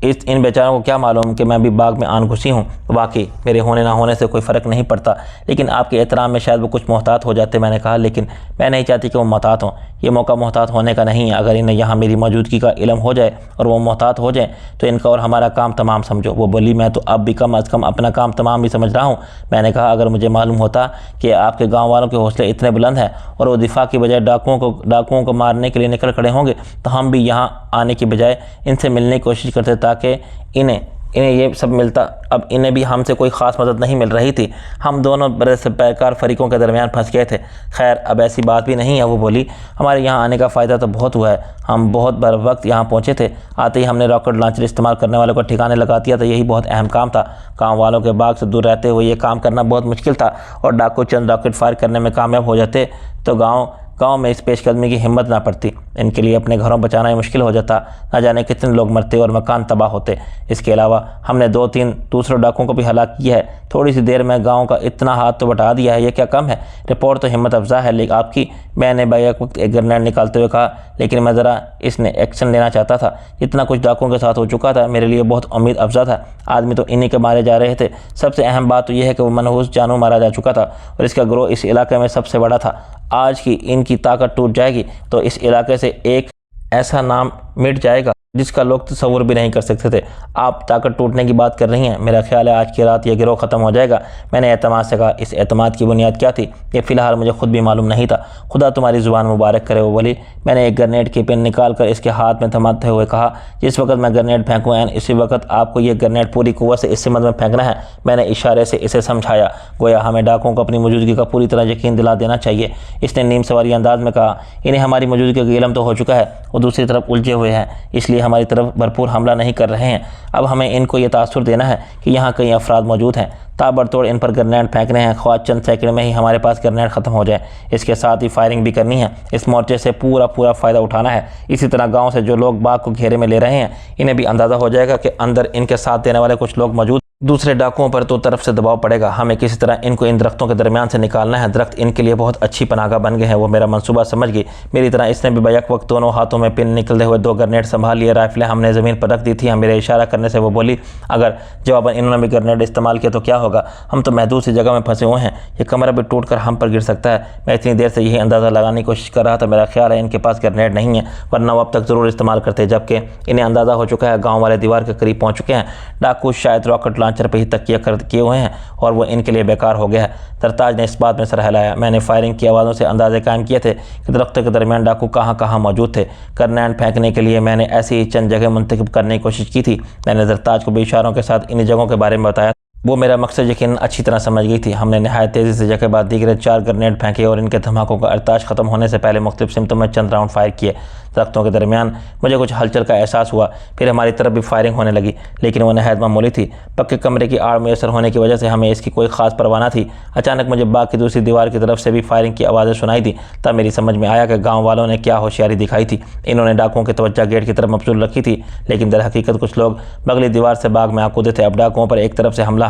इन बेचारों को क्या मालूम कि मैं भी बाग में आन घुसी हूँ। वाकई मेरे होने ना होने से कोई फ़र्क नहीं पड़ता, लेकिन आपके एहतराम में शायद वो कुछ मोहतात हो जाते। मैंने कहा, लेकिन मैं नहीं चाहती कि वो मोहतात हों। ये मौका मोहतात होने का नहीं है। अगर इन्हें यहाँ मेरी मौजूदगी का इल्म हो जाए और वो मोहतात हो जाए तो इनका और हमारा काम तमाम समझो। वो बोली, मैं तो अब भी कम अज़ कम अपना काम तमाम भी समझ रहा हूँ। मैंने कहा, अगर मुझे मालूम होता कि आपके गाँव वालों के हौसले इतने बुलंद हैं और वो दिफा की बजाय डाकुओं को मारने के लिए निकल खड़े होंगे तो हम भी यहाँ आने की बजाय इनसे मिलने की कोशिश करते ताकि इन्हें ये सब मिलता। अब इन्हें भी हमसे कोई ख़ास मदद नहीं मिल रही थी। हम दोनों बड़े से पैकार फरीकों के दरमियान फंस गए थे। खैर, अब ऐसी बात भी नहीं है। वो बोली, हमारे यहाँ आने का फ़ायदा तो बहुत हुआ है। हम बहुत बर वक्त यहाँ पहुँचे थे। आते ही हमने रॉकेट लॉन्चर इस्तेमाल करने वालों को ठिकाने लगा दिया था। यही बहुत अहम काम था। गाँव वालों के बाग से दूर रहते हुए ये काम करना बहुत मुश्किल था, और डाकू चंद रॉकेट फायर करने में कामयाब हो जाते तो गाँव में इस पेशकदमी की हिम्मत ना पड़ती। इनके लिए अपने घरों बचाना ही मुश्किल हो जाता। न जाने कितने लोग मरते और मकान तबाह होते। इसके अलावा हमने 2-3 दूसरे डाकुओं को भी हलाक किया है। थोड़ी सी देर में गांव का इतना हाथ तो बटा दिया है, ये क्या कम है? रिपोर्ट तो हिम्मत अफजा है लेकिन आपकी। मैंने बैक वक्त एक ग्रेनेड निकालते हुए कहा, लेकिन मैं ज़रा इसने एक्शन लेना चाहता था। इतना कुछ डाकुओं के साथ हो चुका था, मेरे लिए बहुत उम्मीद अफजा था। आदमी तो इन्हीं के मारे जा रहे थे। सबसे अहम बात तो यह है कि वो मनहूस जानू मारा जा चुका था और इसका ग्रोह इस इलाके में सबसे बड़ा था। आज की इनकी ताकत टूट जाएगी तो इस इलाके से एक ऐसा नाम मिट जाएगा जिसका लोग तस्वुर भी नहीं कर सकते थे। आप ताकत टूटने की बात कर रही हैं। मेरा ख्याल है आज की रात ये गिरोह ख़त्म हो जाएगा। मैंने एतमाद से कहा। इस एतमाद की बुनियाद क्या थी ये फ़िलहाल मुझे खुद भी मालूम नहीं था। खुदा तुम्हारी ज़ुबान मुबारक करे। वो बोली। मैंने एक ग्रेनेड की पिन निकाल कर इसके हाथ में थमाते हुए कहा, जिस वक्त मैं ग्रेनेड फेंकूँ इसी वक्त आपको ये ग्रेनेड पूरी कुव्वत से इस सिमत में फेंकना है। मैंने इशारे से इसे समझाया, गोया हमें डाकुओं को अपनी मौजूदगी का पूरी तरह यकीन दिला देना चाहिए। इसने नीम सवारी अंदाज में कहा, इन्हें हमारी मौजूदगी का इल्म तो हो चुका है, वो दूसरी तरफ उलझे हुए हैं, इसलिए हमारी तरफ भरपूर हमला नहीं कर रहे हैं। अब हमें इनको ये तासुर देना है कि यहाँ कई अफराद मौजूद हैं। ताबड़तोड़ इन पर ग्रेनेड फेंकने हैं, ख्वाह चंद सेकंड में ही हमारे पास ग्रेनेड ख़त्म हो जाए। इसके साथ ही फायरिंग भी करनी है। इस मोर्चे से पूरा फ़ायदा उठाना है। इसी तरह गांव से जो लोग बाग को घेरे में ले रहे हैं, इन्हें भी अंदाज़ा हो जाएगा कि अंदर इनके साथ देने वाले कुछ लोग मौजूद। दूसरे डाकुओं पर तो तरफ से दबाव पड़ेगा। हमें किसी तरह इनको इन दरख्तों के दरमियान से निकालना है। दरख्त इनके लिए बहुत अच्छी पनागा बन गए हैं। वो मेरा मंसूबा समझ गई। मेरी तरह इसने भी बैक वक्त दोनों हाथों में पिन निकलते हुए 2 ग्रेनेड संभाल लिए। राइफलें हमने ज़मीन पर रख दी थी। मेरे इशारा करने से वो बोली, अगर जवाबन इन्होंने भी ग्रेनेड इस्तेमाल किया तो क्या होगा? हम तो महदूद सी जगह में फंसे हुए हैं। ये कमरा भी टूट कर हम पर गिर सकता है। मैं इतनी देर से यही अंदाज़ा लगाने की कोशिश कर रहा था। मेरा ख्याल है इनके पास ग्रेनेड नहीं है, वरना वो अब तक ज़रूर इस्तेमाल करते। जबकि इन्हें अंदाज़ा हो चुका है गाँव वाले दीवार के करीब पहुँच चुके हैं। डाकू शायद रॉकेट लॉन्चर पर ही तकिया किए हुए हैं और वो इनके लिए बेकार हो गया है। दरताज ने इस बात में सर हिलाया। मैंने फायरिंग की आवाज़ों से अंदाजे कायम किए थे कि दरख्तों के दरमियान डाकू कहाँ मौजूद थे। ग्रेनेड फेंकने के लिए मैंने ऐसी ही चंद जगह मुंतखब करने की कोशिश की थी। मैंने दरताज को भी इशारों के साथ इन जगहों के बारे में बताया। वो मेरा मकसद यकीन अच्छी तरह समझ गई थी। हमने नहायत तेज़ी से जगह बाद दीगर 4 ग्रेनेड फेंके और इनके धमाकों का अरताश ख़त्म होने से पहले मुख्तलिफ सिमतों में चंद राउंड फायर किए। दरख्तों के दरमियान मुझे कुछ हलचल का एहसास हुआ, फिर हमारी तरफ भी फायरिंग होने लगी, लेकिन वह नहायत मामूली थी। पक्के कमरे की आड़ मैसर होने की वजह से हमें इसकी कोई ख़ास परवाह न थी। अचानक मुझे बाग की दूसरी दीवार की तरफ से भी फायरिंग की आवाज़ें सुनाई दी। तब मेरी समझ में आया कि गाँव वालों ने क्या होशियारी दिखाई थी। इन्होंने डाकुओं की तवज्जो गेट की तरफ मबसूल रखी थी, लेकिन दर हकीकत कुछ लोग बगली दीवार से बाग में आ कूदे थे। अब डाकुओं पर एक तरफ से हम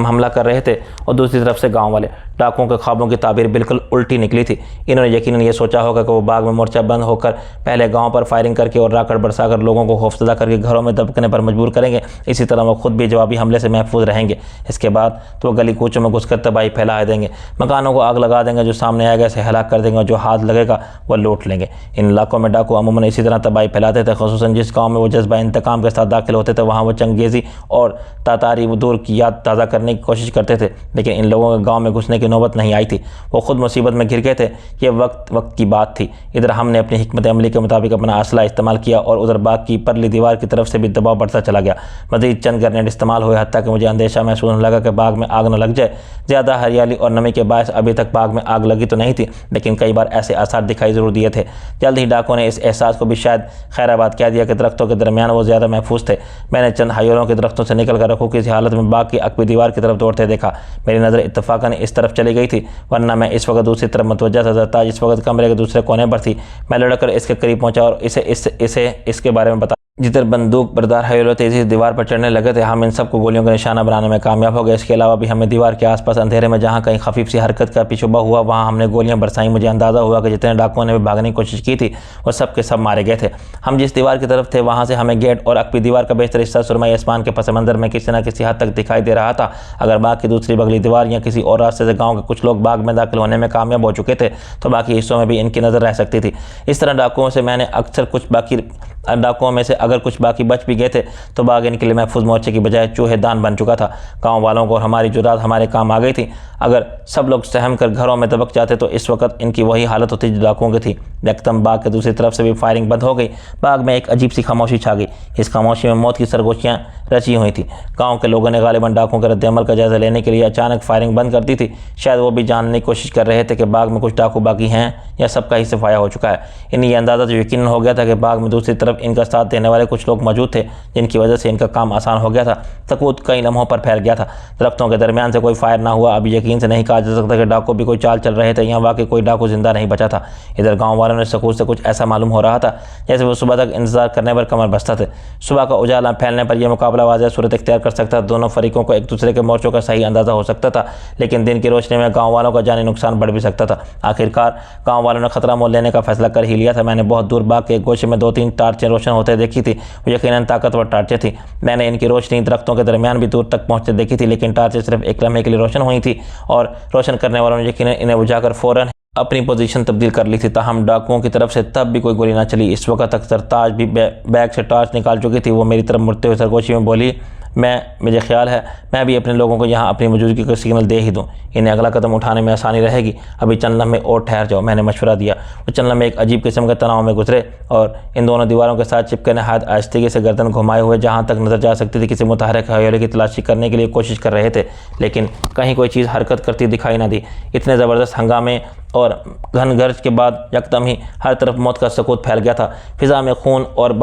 हमला कर रहे थे और दूसरी तरफ से गांव वाले। डाकुओं के ख्वाबों की ताबीर बिल्कुल उल्टी निकली थी। इन्होंने यकीनन ये सोचा होगा कि वो बाग में मोर्चा बंद होकर पहले गांव पर फायरिंग करके और राकट बरसाकर लोगों को खौफजदा करके घरों में दबकने पर मजबूर करेंगे। इसी तरह वो खुद भी जवाबी हमले से महफूज रहेंगे। इसके बाद तो वो गली कूचों में घुसकर तबाही फैला देंगे, मकानों को आग लगा देंगे, जो सामने आएगा इसे हलाक कर देंगे और जो हाथ लगेगा वह लूट लेंगे। इन इलाकों में डाकू अमूमन इसी तरह तबाही फैलाते थे। ख़ुसूसन जिस गाँव में वो जज्बा इंतकाम के साथ दाखिल होते थे, वहाँ वो चंगेज़ी और तातारी दूर की याद ताज़ा करने की कोशिश करते थे, लेकिन इन लोगों के गांव में घुसने की नौबत नहीं आई थी। वो खुद मुसीबत में घिर गए थे। ये वक्त की बात थी। इधर हमने अपनी हिकमत अमली के मुताबिक अपना असला इस्तेमाल किया और उधर बाग की परली दीवार की तरफ से भी दबाव बढ़ता चला गया। मज़ीद चंद ग्रेनेड इस्तेमाल हुए, हत्ता कि मुझे अंदेशा महसूस होने लगा कि बाग में आग न लग जाए। ज़्यादा हरियाली और नमी के बायस अभी तक बाग में आग लगी तो नहीं थी, लेकिन कई बार ऐसे आसार दिखाई ज़रूर दिए थे। जल्द ही डाकुओं ने इस एहसास को भी शायद खैराबाद कह दिया कि दरख्तों के दरमियान वो ज़्यादा महफूज थे। मैंने चंद हयोलों के दरख्तों से निकल कर रखू की हालत में बाग की अकबी दीवार की तरफ दौड़ते देखा। मेरी नज़र इत्तफाकन इस तरफ चली गई थी, वरना मैं इस वक्त दूसरी तरफ मुतवज्जा था। ज़रताज इस वक्त कमरे के दूसरे कोने पर थी। मैं लड़कर इसके करीब पहुंचा और इसे इसके बारे में बता। जिधर बंदूक बरदार हयोलो तेजी से दीवार पर चढ़ने लगे थे, हम इन सबको गोलियों का निशाना बनाने में कामयाब हो गए। इसके अलावा भी हमें दीवार के आसपास अंधेरे में जहां कहीं खफीफ सी हरकत का पिछुबा हुआ, वहां हमने गोलियां बरसाई। मुझे अंदाज़ा हुआ कि जितने डाकुओं ने भी भागने की कोशिश की थी वो सब के सब मारे गए थे। हम जिस दीवार की तरफ थे वहाँ से हमें गेट और अकबी दीवार का बेहतर हिस्सा सुरमई आसमान के पस मंज़र में किसी न किसी हद तक दिखाई दे रहा था। अगर बाग की दूसरी बगली दीवार या किसी और रास्ते से गाँव के कुछ लोग बाग में दाखिल होने में कामयाब हो चुके थे, तो बाकी हिस्सों में भी इनकी नज़र रह सकती थी। इस तरह डाकुओं में से अगर कुछ बाकी बच भी गए थे, तो बाग इनके लिए महफूज मोर्चे की बजाय चूहेदान बन चुका था। गांव वालों को और हमारी जुरात हमारे काम आ गई थी। अगर सब लोग सहम कर घरों में दबक जाते तो इस वक्त इनकी वही हालत होती जो डाकुओं की थी। यकदम बाग के दूसरी तरफ से भी फायरिंग बंद हो गई। बाग में एक अजीब सी खामोशी छा गई। इस खामोशी में मौत की सरगोशियाँ रची हुई थी। गाँव के लोगों ने गालिबन डाकुओं के रद्दअमल का जायजा लेने के लिए अचानक फायरिंग बंद कर दी थी। शायद वो भी जानने की कोशिश कर रहे थे कि बाग में कुछ डाकू बाकी हैं या सबका ही सफाया हो चुका है। इन्हें यह अंदाज़ा तो यकीन हो गया था कि बाग में दूसरी तरफ इनका साथ देने वाले कुछ लोग मौजूद थे, जिनकी वजह से इनका काम आसान हो गया था। सकूत कई लम्हों पर फैल गया था। दरख्तों के दरमियान से कोई फायर ना हुआ। अभी यकीन से नहीं कहा जा सकता कि डाकू भी कोई चाल चल रहे थे या वाकई कोई डाकू जिंदा नहीं बचा था। इधर गांव वालों ने सकूत से कुछ ऐसा मालूम हो रहा था जैसे वो सुबह तक इंतजार करने पर कमर बस्ता थे। सुबह का उजाला फैलने पर यह मुकाबला वाज़ेह सूरत इख्तियार कर सकता। दोनों फरीकों को एक दूसरे के मोर्चों का सही अंदाज़ा हो सकता था, लेकिन दिन की रोशनी में गाँव वालों का जानी नुकसान बढ़ भी सकता था। आखिरकार गाँव वालों ने खतरा मोल लेने का फैसला कर ही लिया था। मैंने बहुत दूर बाग के गोशे में 2-3 टार्चें रोशन होते देखी थी। वो यकीनन ताकतवर टार्चें थी। मैंने इनकी रोशनी दरख्तों के दरमियान भी दूर तक पहुंचते देखी थी, लेकिन टार्चें सिर्फ एक लम्हे के लिए रोशन हुई थी और रोशन करने वालों ने यकीनन इन्हें बुझाकर फौरन अपनी पोजीशन तब्दील कर ली थी। ताहम डाकुओं की तरफ से तब भी कोई गोली ना चली। इस वक्त तक सरताज भी बैग से टॉर्च निकाल चुकी थी। वो मेरी तरफ मुड़ते हुए सरगोशी में बोली, मुझे ख्याल है मैं भी अपने लोगों को यहाँ अपनी मौजूदगी का सिग्नल दे ही दूँ। इन्हें अगला कदम उठाने में आसानी रहेगी। अभी चंद लम्हे और ठहर जाओ, मैंने मशवरा दिया। वो चंद लम्हे एक अजीब किस्म के तनाव में गुजरे और इन दोनों दीवारों के साथ चिपके नहायत आहिस्तगी से गर्दन घुमाए हुए जहाँ तक नजर जा सकती थी किसी मुतहरक हवेली की तलाशी करने के लिए कोशिश कर रहे थे, लेकिन कहीं कोई चीज़ हरकत करती दिखाई न दी। इतने ज़बरदस्त हंगामे और घन गर्ज के बाद यकदम ही हर तरफ मौत का सकूत फैल गया था। फिज़ा में खून और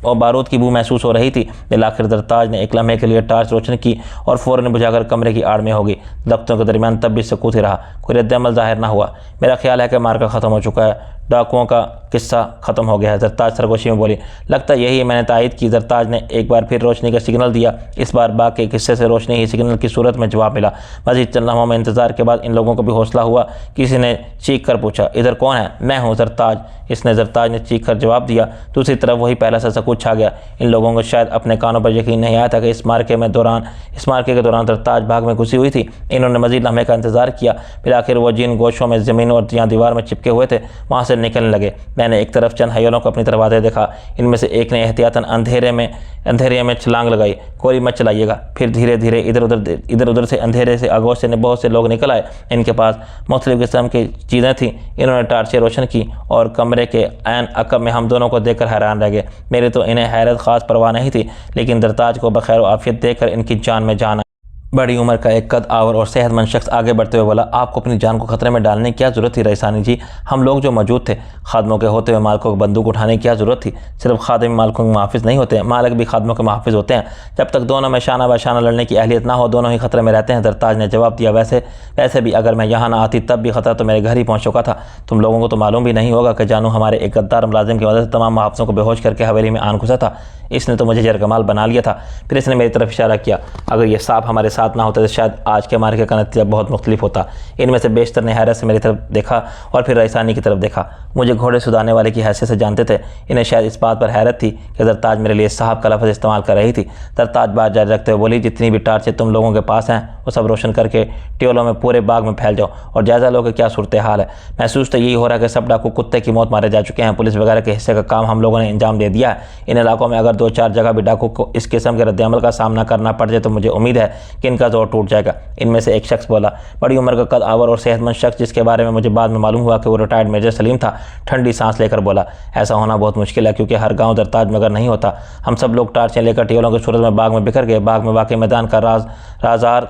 बारूद की बू महसूस हो रही थी। दिल आखिर दरताज ने एक लम्हे के लिए टार्च रोशन की और फ़ौरन बुझाकर कमरे की आड़ में हो गई। दफ्तरों के दरमियान तब भी सकूत ही रहा। कोई रद्दअमल ज़ाहिर ना हुआ। मेरा ख्याल है कि मार्का ख़त्म हो चुका है, डाकुओं का किस्सा ख़त्म हो गया है। जरताज सरगोशी में बोली, लगता यही है। मैंने तायद की। जरताज ने एक बार फिर रोशनी का सिग्नल दिया। इस बार बाग के हिस्से से रोशनी ही सिग्नल की सूरत में जवाब मिला। मज़ीद चंद लम्हों में इंतज़ार के बाद इन लोगों को भी हौसला हुआ। किसी ने चीख कर पूछा, इधर कौन है? मैं हूँ जरताज। जरताज ने चीख कर जवाब दिया। दूसरी तरफ वही पहला सा सकूत छा गया। इन लोगों को शायद अपने कानों पर यकीन नहीं आया था कि इस मार्के के दौरान जरताज बाग में घुसी हुई थी। इन्होंने मज़ीद लम्हे का इंतज़ार किया। फिर आखिर वो जिन गोशों में ज़मीन और या दीवार में चिपके हुए थे वहाँ से निकलने लगे। मैंने एक तरफ चंद हयलों को अपनी तरफ आते देखा। इनमें से एक ने एहतियातन अंधेरे में छलांग लगाई। गोली मत चलाइएगा। फिर धीरे धीरे इधर उधर से अंधेरे से आगोश से बहुत से लोग निकल आए। इनके पास मुख्तलिफ किस्म की चीज़ें थीं। इन्होंने टार्चें रोशन की और कमरे के ऐन अकब में हम दोनों को देखकर हैरान रह गए। मेरी तो इन्हें हैरत ख़ास परवाह नहीं थी, लेकिन दरताज को बखैर आफियत देखकर इनकी जान में जान। बड़ी उम्र का एक कद आवर और सेहतमंद शख्स आगे बढ़ते हुए बोला, आपको अपनी जान को खतरे में डालने की क्या ज़रूरत थी रईसानी जी? हम लोग जो मौजूद थे, खादमों के होते हुए मालिकों को बंदूक उठाने की क्या ज़रूरत थी? सिर्फ खादिम मालिकों के मुहाफ़िज़ नहीं होते, मालिक भी खादमों के मुहाफ़िज़ होते हैं। जब तक दोनों में शाना बशाना लड़ने की अहलियत ना हो, दोनों ही खतरे में रहते हैं। दरताज ने जवाब दिया, वैसे भी अगर मैं यहाँ ना आती तब भी खतरा तो मेरे घर ही पहुँच चुका था। तुम लोगों को तो मालूम भी नहीं होगा कि जानू हमारे एक गद्दार मुलाजिम की मदद से तमाम मुहाफ़िज़ों को बेहोश करके हवेली में आन घुसा था। इसने तो मुझे जरकमाल बना लिया था। फिर इसने मेरी तरफ इशारा किया। अगर ये सांप हमारे साथ ना होता तो शायद आज के मार्के का नतीजा बहुत मुख्तलिफ होता। इनमें से बेशतर ने हैरत से मेरी तरफ देखा और फिर रईसानी की तरफ देखा। मुझे घोड़े सुधारने वाले की हैसियत से जानते थे। इन्हें शायद इस बात पर हैरत थी कि दरताज मेरे लिए साहब का लफ्ज़ इस्तेमाल कर रही थी। दरताज बात जारी रखते हुए बोली, जितनी भी टार्चें तुम लोगों के पास हैं वो सब रोशन करके ट्योलों में पूरे बाग में फैल जाओ और जायज़ा लो कि क्या सूरत हाल है। महसूस तो यही हो रहा है कि सब डाकू कुत्ते की मौत मारे जा चुके हैं। पुलिस वगैरह के हिस्से का काम हम लोगों ने अंजाम दे दिया है। इन इलाकों में अगर 2-4 जगह भी डाकू को इस किस्म के रद्दअमल का सामना करना पड़ जाए तो मुझे उम्मीद है कि इनका जोर टूट जाएगा। इनमें से एक शख्स बोला, बड़ी उम्र का कद आवर और सेहतमंद शख्स, जिसके बारे में मुझे बाद में मालूम हुआ कि वो रिटायर्ड मेजर सलीम था, ठंडी सांस लेकर बोला, ऐसा होना बहुत मुश्किल है क्योंकि हर गांव दरताज मगर नहीं होता। हम सब लोग टार्चें लेकर टियोलों की सूरत में बाग में बिखर गए। बाग में वाक़ई मैदान का राजार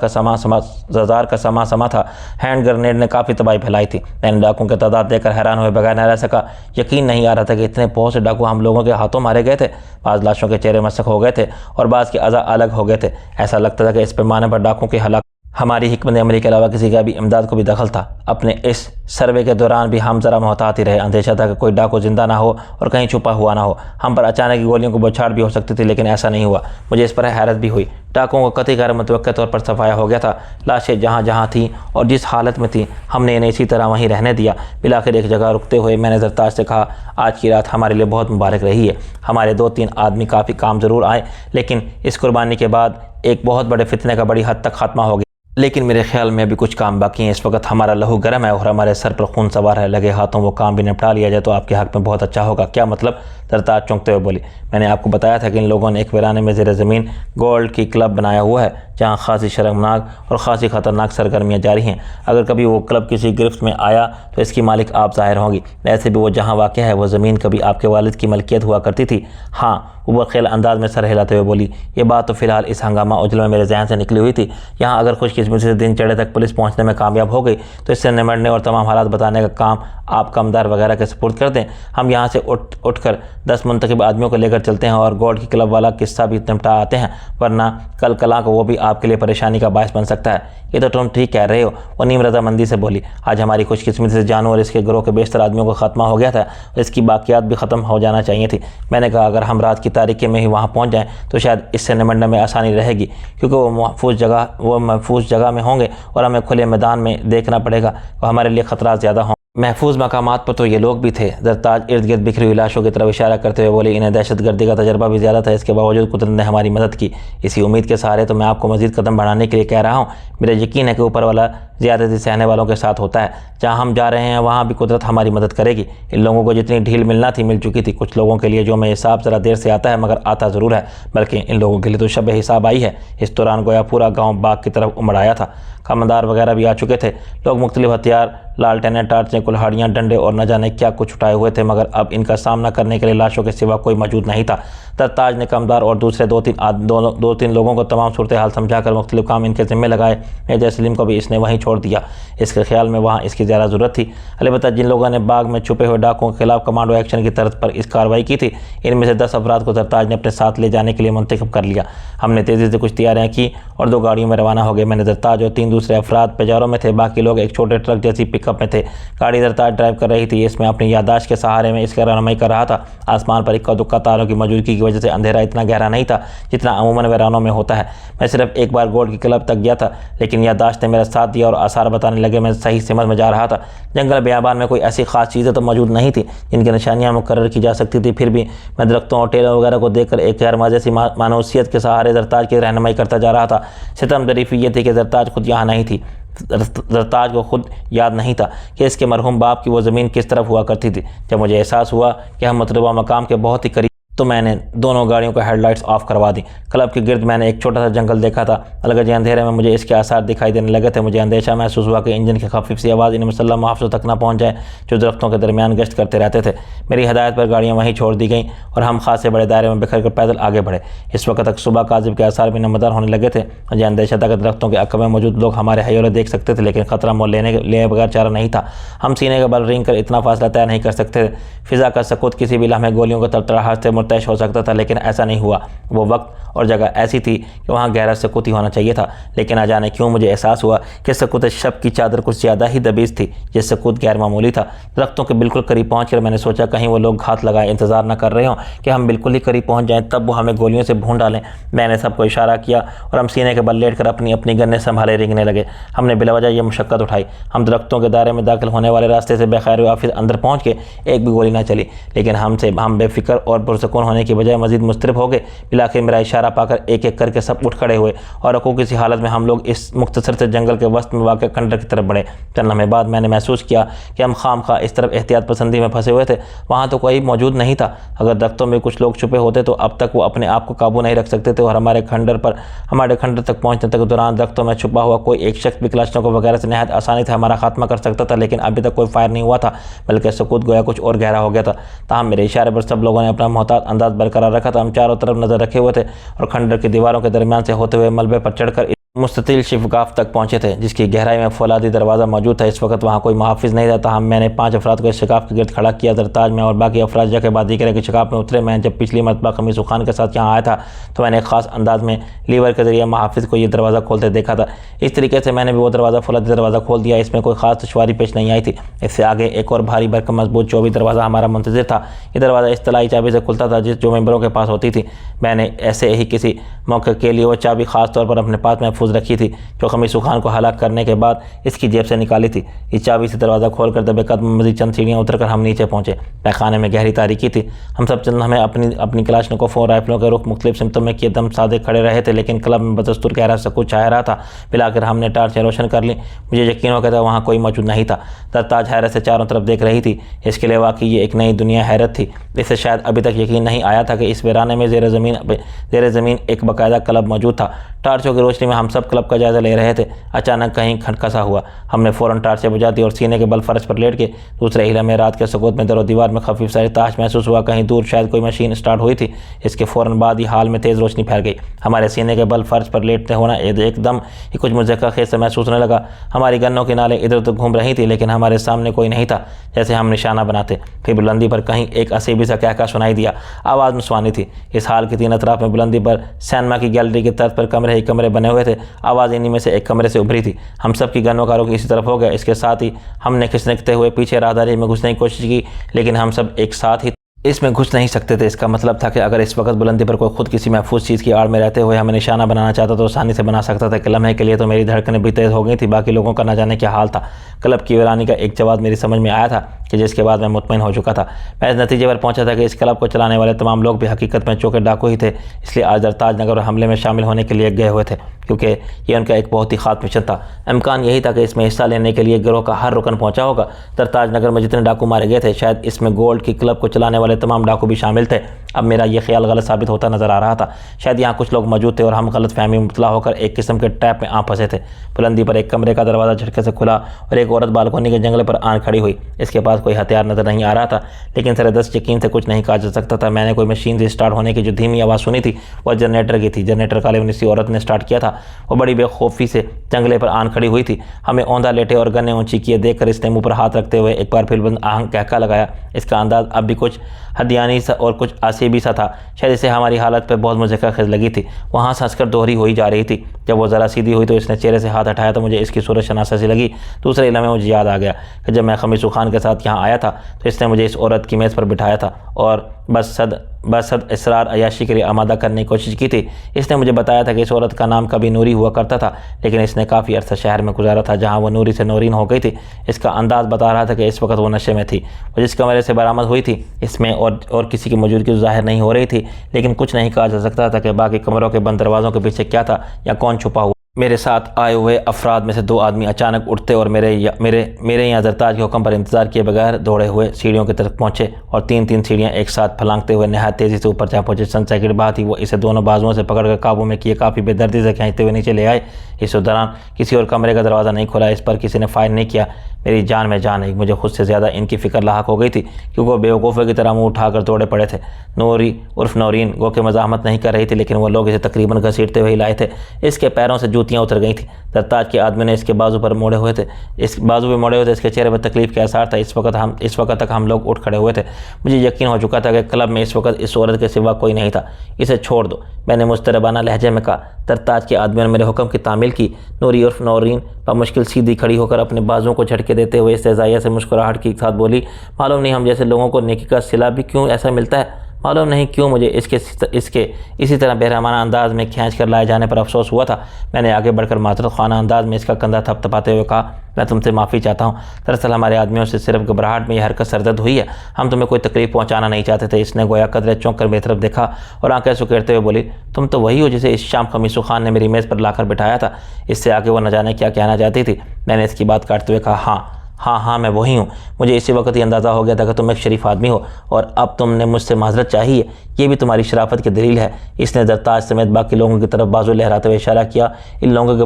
का समा था। हैंड ग्रेनेड ने काफ़ी तबाही फैलाई थी। मैंने डाकुओं की तादाद देखकर हैरान हुए बगैर न रह सका। यकीन नहीं आ रहा था कि इतने बहुत से डाकू हम लोगों के हाथों मारे गए थे। बाज़ लाशों के चेहरे मसक हो गए थे और बाज़ के अज़ा अलग हो गए थे। ऐसा लगता था कि इस पैमाने पर डाकुओं की हलाकत हमारी हिकमत अमली के अलावा किसी का भी इमदाद को भी दखल था। अपने इस सर्वे के दौरान भी हम ज़रा मोहतात ही रहे। अंदेशा था कि कोई डाकू जिंदा ना हो और कहीं छुपा हुआ ना हो। हम पर अचानक गोलियों को बौछार भी हो सकती थी, लेकिन ऐसा नहीं हुआ। मुझे इस पर हैरत भी हुई। डाकुओं को कतई गैर मुतवक्किल तौर पर सफाया हो गया था। लाशें जहाँ जहाँ थीं और जिस हालत में थीं, हमने इन्हें इसी तरह वहीं रहने दिया। बिलाखिर एक जगह रुकते हुए मैंने दरताज से कहा, आज की रात हमारे लिए बहुत मुबारक रही है। हमारे 2-3 आदमी काफ़ी काम ज़रूर आए, लेकिन इस कुर्बानी के बाद एक बहुत बड़े फितने का बड़ी हद तक खात्मा हो गया। लेकिन मेरे ख्याल में अभी कुछ काम बाकी हैं। इस वक्त हमारा लहू गर्म है और हमारे सर पर खून सवार है। लगे हाथों वो काम भी निपटा लिया जाए तो आपके हक़ में बहुत अच्छा होगा। क्या मतलब? दरताज चौंकते हुए बोली, मैंने आपको बताया था कि इन लोगों ने एक वीराने में ज़ेर ज़मीन गोल्ड की क्लब बनाया हुआ है, जहाँ खासी शर्मनाक और खासी ख़तरनाक सरगर्मियाँ जारी हैं। अगर कभी वो क्लब किसी गिरफ्त में आया तो इसकी मालिक आप ज़ाहिर होंगी। वैसे भी वो जहाँ वाक़ है वो ज़मीन कभी आपके वालिद की मलकियत हुआ करती थी। हाँ, वो बखेल अंदाज में सर हिलाते हुए बोली, ये बात तो फ़िलहाल इस हंगामा उजल में मेरे जहन से निकली हुई थी। यहाँ अगर खुशकिस्मती से दिन चढ़े तक पुलिस पहुँचने में कामयाब हो गई तो इससे निमटने और तमाम हालात बताने का काम आप कमदार वगैरह के सपुर्द कर दें। हम यहाँ से उठ कर 10 मुंतखब आदमियों को लेकर चलते हैं और गोल्ड की क्लब वाला किस्सा भी निपटा आते हैं, वरना कल कला को वो भी आपके लिए परेशानी का बायस बन सकता है। ये तो तुम ठीक कह रहे हो। वो नीम रजामंदी से बोली, आज हमारी खुशकिस्मती से जानू और इसके ग्रोह के बेशतर आदमियों का खात्मा हो गया था और इसकी बाकियात भी ख़त्म हो जाना चाहिए थी। मैंने कहा अगर हम रात की तारीकी में ही वहाँ पहुँच जाएँ तो शायद इससे निमटने में आसानी रहेगी, क्योंकि वो महफूज जगह में होंगे और हमें खुले मैदान में देखना पड़ेगा और हमारे लिए ख़तरा ज़्यादा हों। महफूज मकामात पर तो ये लोग भी थे। दरताज इर्द गिर्द बिखरी हुई लाशों की तरफ इशारा करते हुए बोले, इन्हें दहशतगर्दी का तजर्बा भी ज़्यादा था, इसके बावजूद कुदरत ने हमारी मदद की। इसी उम्मीद के सहारे तो मैं आपको मज़ीद कदम बढ़ाने के लिए कह रहा हूँ। मेरा यकीन है कि ऊपर वाला ज़्यादती सहने वालों के साथ होता है। जहाँ हम जा रहे हैं वहाँ भी कुदरत हमारी मदद करेगी। इन लोगों को जितनी ढील मिलना थी मिल चुकी थी। कुछ लोगों के लिए जो मैं हिसाब ज़रा देर से आता है मगर आता ज़रूर है, बल्कि इन लोगों के लिए तो शब हिसाब आई है। इस दौरान गोया पूरा गाँव बाग की तरफ उमड़ आया था। कमदार वगैरह भी आ चुके थे। लोग मुख्तलिफ हथियार, लालटेनें, टार्चें, कुल्हाड़ियाँ, डंडे और न जाने क्या कुछ उठाए हुए थे, मगर अब इनका सामना करने के लिए लाशों के सिवा कोई मौजूद नहीं था। दरताज ने कमदार और दूसरे 2-3 लोगों को तमाम सूरत हाल समझाकर मुख्तलिफ काम इनके ज़िम्मे लगाए। मेजर सलीम को भी इसने वहीं छोड़ दिया। इसके ख्याल में वहाँ इसकी ज़्यादा ज़रूरत थी। अलबत्ता जिन लोगों ने बाग में छुपे हुए डाकुओं के खिलाफ कमांडो एक्शन की तर्ज पर इस कार्रवाई की थी, इनमें से 10 अफराद को दरताज ने अपने साथ ले जाने के लिए मुंतखब कर लिया। हमने तेज़ी से कुछ तैयारियाँ की और 2 गाड़ियों में रवाना हो गए। मैंने दरताज और 3 दूसरे अफराद पेजारों में थे। बाकी लोग एक छोटे ट्रक जैसी पिकअप में थे। गाड़ी दरताज ड्राइव कर रही थी। इसमें अपनी याददाश्त के सहारे में इसका रहनुमाई कर रहा था। आसमान पर इक्का दुक्का तारों की मौजूदगी की वजह से अंधेरा इतना गहरा नहीं था जितना अमूमन वीरानों में होता है। मैं सिर्फ एक बार गोल्ड की क्लब तक गया था, लेकिन याददाश्त ने मेरा साथ दिया और आसार बताने लगे। मैं सही समझ में जा रहा था। जंगल बियाबान में कोई ऐसी खास चीज़ें तो मौजूद नहीं थी जिनकी निशानियाँ मुकर्रर की जा सकती थी। फिर भी मैं दरख्तों और टेलों वगैरह को देखकर एक गैर मज़े सी मानूसियत के सहारे दरताज की रहनुमाई करता जा रहा था। सितम दरीफी ये थी कि दरताज खुद यहाँ नहीं थी। जरताज को खुद याद नहीं था कि इसके मरहूम बाप की वो ज़मीन किस तरफ हुआ करती थी। जब मुझे एहसास हुआ कि हम मतलूबा मकाम के बहुत ही करीब, तो मैंने दोनों गाड़ियों का हेडलाइट्स ऑफ करवा दी। क्लब के गिर्द मैंने एक छोटा सा जंगल देखा था। अलग अंधेरे में मुझे इसके आसार दिखाई देने लगे थे। मुझे अंदेशा महसूस हुआ कि इंजन की खफीफ सी आवाज़ इन मुसल्लम मुहाफ़िज़ों तक ना पहुँच जाए जो दरख्तों के दरमियान गश्त करते रहते थे। मेरी हदायत पर गाड़ियाँ वहीं छोड़ दी गईं और हम खासे बड़े दायरे में बिखर कर पैदल आगे बढ़े। इस वक्त तक सुबह काजिब के आसार भी नमदार होने लगे थे। मुझे अंदेशा था कि दरख्तों के अक़ब में मौजूद लोग हमारे हयोले देख सकते थे, लेकिन ख़तरा मोल लिए बगैर चारा नहीं था। हम सीने के बल रेंग कर इतना फासला तय नहीं कर सकते थे। फ़िज़ा का सकूत किसी भी लम्हे गोलियों के तड़तड़ाहट से मुर्तश हो सकता था, लेकिन ऐसा नहीं हुआ। वो वक्त और जगह ऐसी थी कि वहाँ गहरा सकूत ही होना चाहिए था, लेकिन न जाने क्यों मुझे एहसास हुआ कि सकूत शब की चादर कुछ ज़्यादा ही दबीज़ थी। ये सकूत गैर मामूली था। दरख्तों के बिल्कुल करीब पहुँचकर मैंने सोचा कहीं वो लोग घात लगाए इंतज़ार न कर रहे हों कि हम बिल्कुल ही करीब पहुँच जाएँ, तब वो हमें गोलियों से भून डालें। मैंने सबको इशारा किया और हम सीने के बल लेट कर अपनी अपनी गन्ने संभाले रेंगने लगे। हमने बिलावजह ये मुशक्क़त उठाई। हम दरख्तों के दायरे में दाखिल होने वाले रास्ते से बेखैर वाफिस अंदर पहुँच के एक भी गोली न चली, लेकिन हम बेफिक्र और पुरसकून होने की बजाय मज़ीद मुस्तरब हो गए। इलाके मेरा इशारा पाकर एक एक करके सब उठ खड़े हुए और रकू किसी हालत में हम लोग इस मुख्तसर से जंगल के वस्त में वाक़ खंडर की तरफ बढ़े। चंद लम्हे बाद मैंने महसूस किया कि हम खाम खा इस तरफ एहतियात पसंदी में फंसे हुए थे। वहाँ तो कोई मौजूद नहीं था। अगर दरख्तों में कुछ लोग छुपे होते तो अब तक वो अपने आप को काबू नहीं रख सकते थे और हमारे खंडर तक पहुँचने तक दौरान दरख्तों में छुपा हुआ कोई एक शख्स भी क्लाशनों वगैरह से नहायत आसानी से हमारा खात्मा कर सकता था। लेकिन अभी तक कोई फायर नहीं हुआ था, बल्कि सकूत गोया कुछ और गहरा हो गया था। ताहम मेरे इशारे पर सब लोगों ने अपना मोहतात अंदाज बरकरार रखा था। हम चारों तरफ नज़र रखे हुए थे और खंडर की दीवारों के दरमियान से होते हुए मलबे पर चढ़कर मुस्ततिल शिफगाफ तक पहुंचे थे, जिसकी गहराई में फौलादी दरवाज़ा मौजूद था। इस वक्त वहाँ कोई मुहाफ़िज़ नहीं था। हम मैंने 5 अफराद को इस शिकाफ के गिर्द खड़ा किया। दरताज में और बाकी अफराद के बाद दीगर के शिकाफ में उतरे। मैं जब पिछली मरतबा खमीस खान के साथ यहाँ आया था तो मैंने एक ख़ास अंदाज में लीवर के ज़रिए मुहाफ़िज़ को ये दरवाज़ा खोलते देखा था। इस तरीके से मैंने भी वो दरवाज़ा फौलादी दरवाज़ा खोल दिया। इसमें कोई ख़ास दुश्वारी पेश नहीं आई थी। इससे आगे एक और भारी भरकम मजबूत चौबी दरवाज़ा हमारा मुंतज़िर था। ये दरवाज़ा इस तलाई चाबी से खुलता था जो मेंबरों के पास होती थी। मैंने ऐसे ही किसी मौके के लिए वो चाबी ख़ास तौर पर अपने पास महफूज रखी थी, जो खमीस खान को हलाक करने के बाद इसकी जेब से निकाली थी। इस चाबी से दरवाज़ा खोलकर दबे कदम मज़ीद चंद सीढ़ियाँ उतरकर हम नीचे पहुँचे। तहखाने में गहरी तारीकी थी। हम सब चंद हमें अपनी क्लाशनिकोव और राइफलों के रुख मुख्तलिफ सिमतों में किए दम सादे खड़े रहे थे, लेकिन क्लब में बदस्तूर गहरा सकूत छाया रहा था। पिलाकर हमने टार्चें रोशन कर ली। मुझे यकीन हो गया था वहाँ कोई मौजूद नहीं था। दरताज हैरत से चारों तरफ देख रही थी। इसके लिए वाकई ये एक नई दुनिया हैरत थी। इससे शायद अभी तक यकीन नहीं आया था कि इस वीराने में ज़ेर ज़मीन एक बाकायदा क्लब मौजूद था। टार्चों की रोशनी में हम सब क्लब का जायज़ा ले रहे थे। अचानक कहीं खटखसा हुआ। हमने फ़ौरन टार्चें बुझा दी और सीने के बल फर्श पर लेट के दूसरे हिला में रात के सकूत में दरो दीवार में खफीफ सा ताश महसूस हुआ। कहीं दूर शायद कोई मशीन स्टार्ट हुई थी। इसके फ़ौरन बाद ही हाल में तेज़ रोशनी फैल गई। हमारे सीने के बल फर्श पर लेटते होना एकदम ही कुछ मुज़क्का खेज से महसूस होने लगा। हमारी गन्नों की नालें इधर उधर घूम रही थी, लेकिन हमारे सामने कोई नहीं था, जैसे हम निशाना बनाते। फिर बुलंदी पर कहीं एक असीबी सा कहका सुनाई दिया। आवाज़ मुस्वानी थी। इस हाल के 3 अतराफ में बुलंदी पर सिनेमा की गैलरी की तर्ज पर कमरे ही कमरे बने हुए थे। आवाज़ इन्हीं में से एक कमरे से उभरी थी। हम सब की गन्नों का रुख इसी तरफ हो गया। इसके साथ ही हमने खिसकते हुए पीछे राहदारी में घुसने की कोशिश की, लेकिन हम सब एक साथ ही इसमें घुस नहीं सकते थे। इसका मतलब था कि अगर इस वक्त बुलंदी पर कोई खुद किसी महफूज चीज़ की आड़ में रहते हुए हमें निशाना बनाना चाहता तो आसानी से बना सकता था। लम्हे के लिए तो मेरी धड़कनें भी तेज़ हो गई थी। बाकी लोगों का न जाने क्या हाल था। क्लब की वीरानी का एक जवाब मेरी समझ में आया था कि जिसके बाद मैं मुतमईन हो चुका था। मैं इस नतीजे पर पहुंचा था कि इस क्लब को चलाने वाले तमाम लोग भी हकीकत में चौके डाकू ही थे। इसलिए आज दरताज नगर हमले में शामिल होने के लिए गए हुए थे, क्योंकि ये उनका एक बहुत ही ख़ास मिशन था। इम्कान यही था कि इसमें हिस्सा लेने के लिए गिरोह का हर रुकन पहुंचा होगा। दरताज नगर में जितने डाकू मारे गए थे, शायद इसमें गोल्ड की क्लब को चलाने वाले तमाम डाकू भी शामिल थे। अब मेरा यह ख्याल गलत साबित होता नजर आ रहा था। शायद यहाँ कुछ लोग मौजूद थे और हम गलत फहमी में मुबतला होकर एक किस्म के ट्रैप में आ फंसे थे। बुलंदी पर एक कमरे का दरवाज़ा झटके से खुला और एक औरत बालकोनी के जंगले पर आन खड़ी हुई। इसके पास कोई हथियार नजर नहीं आ रहा था, लेकिन सरदस्त यकीन से कुछ नहीं कहा जा सकता था। मैंने कोई मशीन से स्टार्ट होने की जो धीमी आवाज़ सुनी थी वह जनरेटर की थी। जनरेटर काले उन्नीस औरत ने स्टार्ट किया था। वो बड़ी बेखौफी से जंगले पर आन खड़ी हुई थी। हमें औंधा लेटे और गन्ने ऊंची किए देखकर इसने मुंह पर हाथ रखते हुए एक बार फिर बंद आहंग कहका लगाया। इसका अंदाज अब भी कुछ हदियानी सा और कुछ आसीबी सा था। शायद इसे हमारी हालत पर बहुत मुज़क्का खेज लगी थी। वहाँ से हंसकर दोहरी हुई जा रही थी। जब वो ज़रा सीधी हुई तो इसने चेहरे से हाथ हटाया तो मुझे इसकी सूरत शनासा सी लगी। दूसरे इलम में मुझे याद आ गया कि जब मैं खमीस खान के साथ यहाँ आया था तो इसने मुझे इस औरत की मेज़ पर बिठाया था और बस इसरार अयाशी के लिए आमादा करने की कोशिश की थी। इसने मुझे बताया था कि इस औरत का नाम कभी नूरी हुआ करता था, लेकिन इसने काफ़ी अरसा शहर में गुजारा था जहाँ वो नूरी से नूरीन हो गई थी। इसका अंदाज़ बता रहा था कि इस वक्त वो नशे में थी। वो जिस कमरे से बरामद हुई थी इसमें और किसी की मौजूदगी ज़ाहिर नहीं हो रही थी, लेकिन कुछ नहीं कहा जा सकता था कि बाकी कमरों के बंद दरवाज़ों के पीछे क्या था या कौन छुपा हुआ। मेरे साथ आए हुए अफराद में से 2 आदमी अचानक उठते और मेरे यहाँ जरताज के हुक्म पर इंतज़ार किए बगैर दौड़े हुए सीढ़ियों की तरफ पहुँचे और 3-3 सीढ़ियाँ एक साथ फलांगते हुए नहायत तेज़ी से ऊपर जा पहुँचे। चंद सेकंड बाद ही वो इसे दोनों बाजुओं से पकड़कर काबू में किए काफ़ी बेदर्दी से खींचते हुए नीचे ले आए। इस दौरान किसी और कमरे का दरवाज़ा नहीं खुला, इस पर किसी ने फायर नहीं किया। मेरी जान में जान आई। मुझे खुद से ज़्यादा इनकी फ़िक्र लाहक हो गई थी क्योंकि वो बेवकूफ़े की तरह मुँह उठाकर दौड़े पड़े थे। नूरी उर्फ नौरीन गो के मज़ाहमत नहीं कर रही थी, लेकिन वो लोग इसे तकरीबन घसीटते हुए लाए थे। इसके पैरों से जूतियाँ उतर गई थी। सरताज के आदमी ने इसके बाजू पर मोड़े हुए थे, इसके चेहरे पर तकलीफ का एहसार था। इस वक्त तक हम लोग उठ खड़े हुए थे। मुझे यकीन हो चुका था कि क्लब में इस वक्त इस औरत के सिवा कोई नहीं था। इसे छोड़ दो, मैंने मुस्तरबाना लहजे में कहा। सरताज के आदमी ने मेरे हुक्म की तामील की। नूरी उर्फ नौरीन मुश्किल सीधी खड़ी होकर अपने बाजुओं को झटके देते हुए इस्तेज़ाइया से मुस्कुराहट के साथ बोली, मालूम नहीं हम जैसे लोगों को नेकी का सिला भी क्यों ऐसा मिलता है। मालूम नहीं क्यों मुझे इसके इसी तरह बेरहमाना अंदाज में खींच कर लाए जाने पर अफसोस हुआ था। मैंने आगे बढ़कर मातरत खाना अंदाज में इसका कंधा थपथपाते हुए कहा, मैं तुमसे माफ़ी चाहता हूँ। दरअसल हमारे आदमियों से सिर्फ घबराहट में यह हरकत सरदर्द हुई है। हम तुम्हें कोई तकलीफ पहुँचाना नहीं चाहते थे। इसने गोया कदरे चौंक कर मेरी तरफ देखा और आंखें सुकेरते हुए बोली, तुम तो वही हो जिसे इस शाम खमीसू खान ने मेरी मेज़ पर लाकर बिठाया था। इससे आगे वो न जाने क्या कहना चाहती थी। मैंने इसकी बात काटते हुए कहा, हाँ मैं वही हूँ। मुझे इसी वक्त ही अंदाज़ा हो गया था कि तुम एक शरीफ आदमी हो और अब तुमने मुझसे माजरत चाहिए। ये भी तुम्हारी शराफत की दलील है। इसने जरताज समेत बाकी लोगों की तरफ बाजू लहराते हुए इशारा किया। इन लोगों के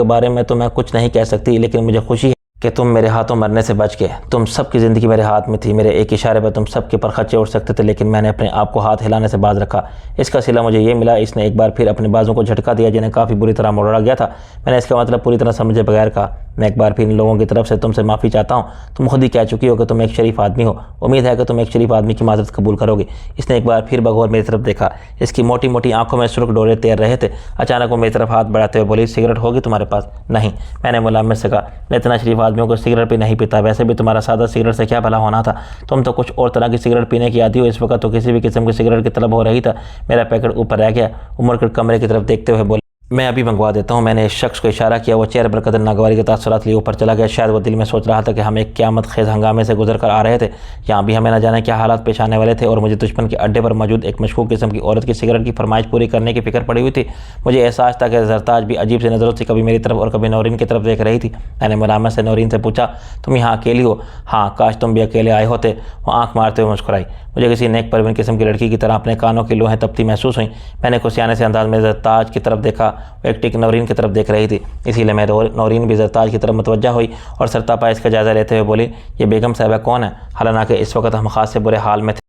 बारे में तो मैं कुछ नहीं कह सकती, लेकिन मुझे खुशी है कि तुम मेरे हाथों मरने से बच गए। तुम सबकी ज़िंदगी मेरे हाथ में थी। मेरे एक इशारे पर तुम सबके पर खच्चे उड़ सकते थे, लेकिन मैंने अपने आप को हाथ हिलाने से बाज रखा। इसका सिला मुझे ये मिला। इसने एक बार फिर अपने बाजू को झटका दिया जिन्हें काफ़ी बुरी तरह मोड़ा गया था। मैंने इसका मतलब पूरी तरह समझे बगैर कहा, मैं एक बार फिर इन लोगों की तरफ से तुमसे माफ़ी चाहता हूँ। तुम खुद ही कह चुकी हो कि तुम एक शरीफ आदमी हो। उम्मीद है कि तुम एक शरीफ आदमी की माजरत कबूल करोगे। इसने एक बार फिर बगौर मेरी तरफ देखा। इसकी मोटी मोटी आंखों में सुर्ख डोरे तैर रहे थे। अचानक वो मेरी तरफ हाथ बढ़ाते हुए बोली, सिगरेट होगी तुम्हारे पास? नहीं, मैंने मुलामित से कहा, मैं इतना शरीफ आदमियों को सिगरेट भी नहीं पीता। वैसे भी तुम्हारा सादा सिगरेट से क्या भला होना था। तुम तो कुछ और तरह की सिगरेट पीने की आदी हो। इस वक्त तो किसी भी किस्म की सिगरेट की तलब हो रही था। मेरा पैकेट ऊपर रह गया। उमर के कमरे की तरफ देखते हुए बोले, मैं अभी मंगवा देता हूँ। मैंने इस शख्स को इशारा किया। वो चेहरे पर कदर नागवारी के तासुरात लिए ऊपर चला गया। शायद वो दिल में सोच रहा था कि हम एक क़यामत खेज़ हंगामे से गुजर कर आ रहे थे। यहाँ भी हमें न जाने क्या हालात पेश आने वाले थे और मुझे दुश्मन के अड्डे पर मौजूद एक मशकूक किस्म की औरत की सिगरेट की फरमाइश पूरी करने की फ़िक्र पड़ी हुई थी। मुझे एहसास था कि जरताज भी अजीब सी नज़रों से कभी मेरी तरफ और कभी नौरीन की तरफ देख रही थी। मैंने मुलामत से नौरीन से पूछा, तुम यहाँ अकेली हो? हाँ, काश तुम भी अकेले आए होते। वो आँख मारते हुए मुस्कुराई। मुझे किसी नेक परवीन किस्म की लड़की की तरह अपने कानों की लोहें तपती महसूस हुई। मैंने खुशियाने से अंदाज में जरताज की तरफ देखा। वो एक टिक नौरीन की तरफ देख रही थी, इसीलिए मैं नौरीन भी जरताज की तरफ मुतवज्जा हुई और सरतापा इसका जायज़ा लेते हुए बोली, ये बेगम साहिबा कौन है? हालांकि इस वक्त हम खास से बुरे हाल में थे।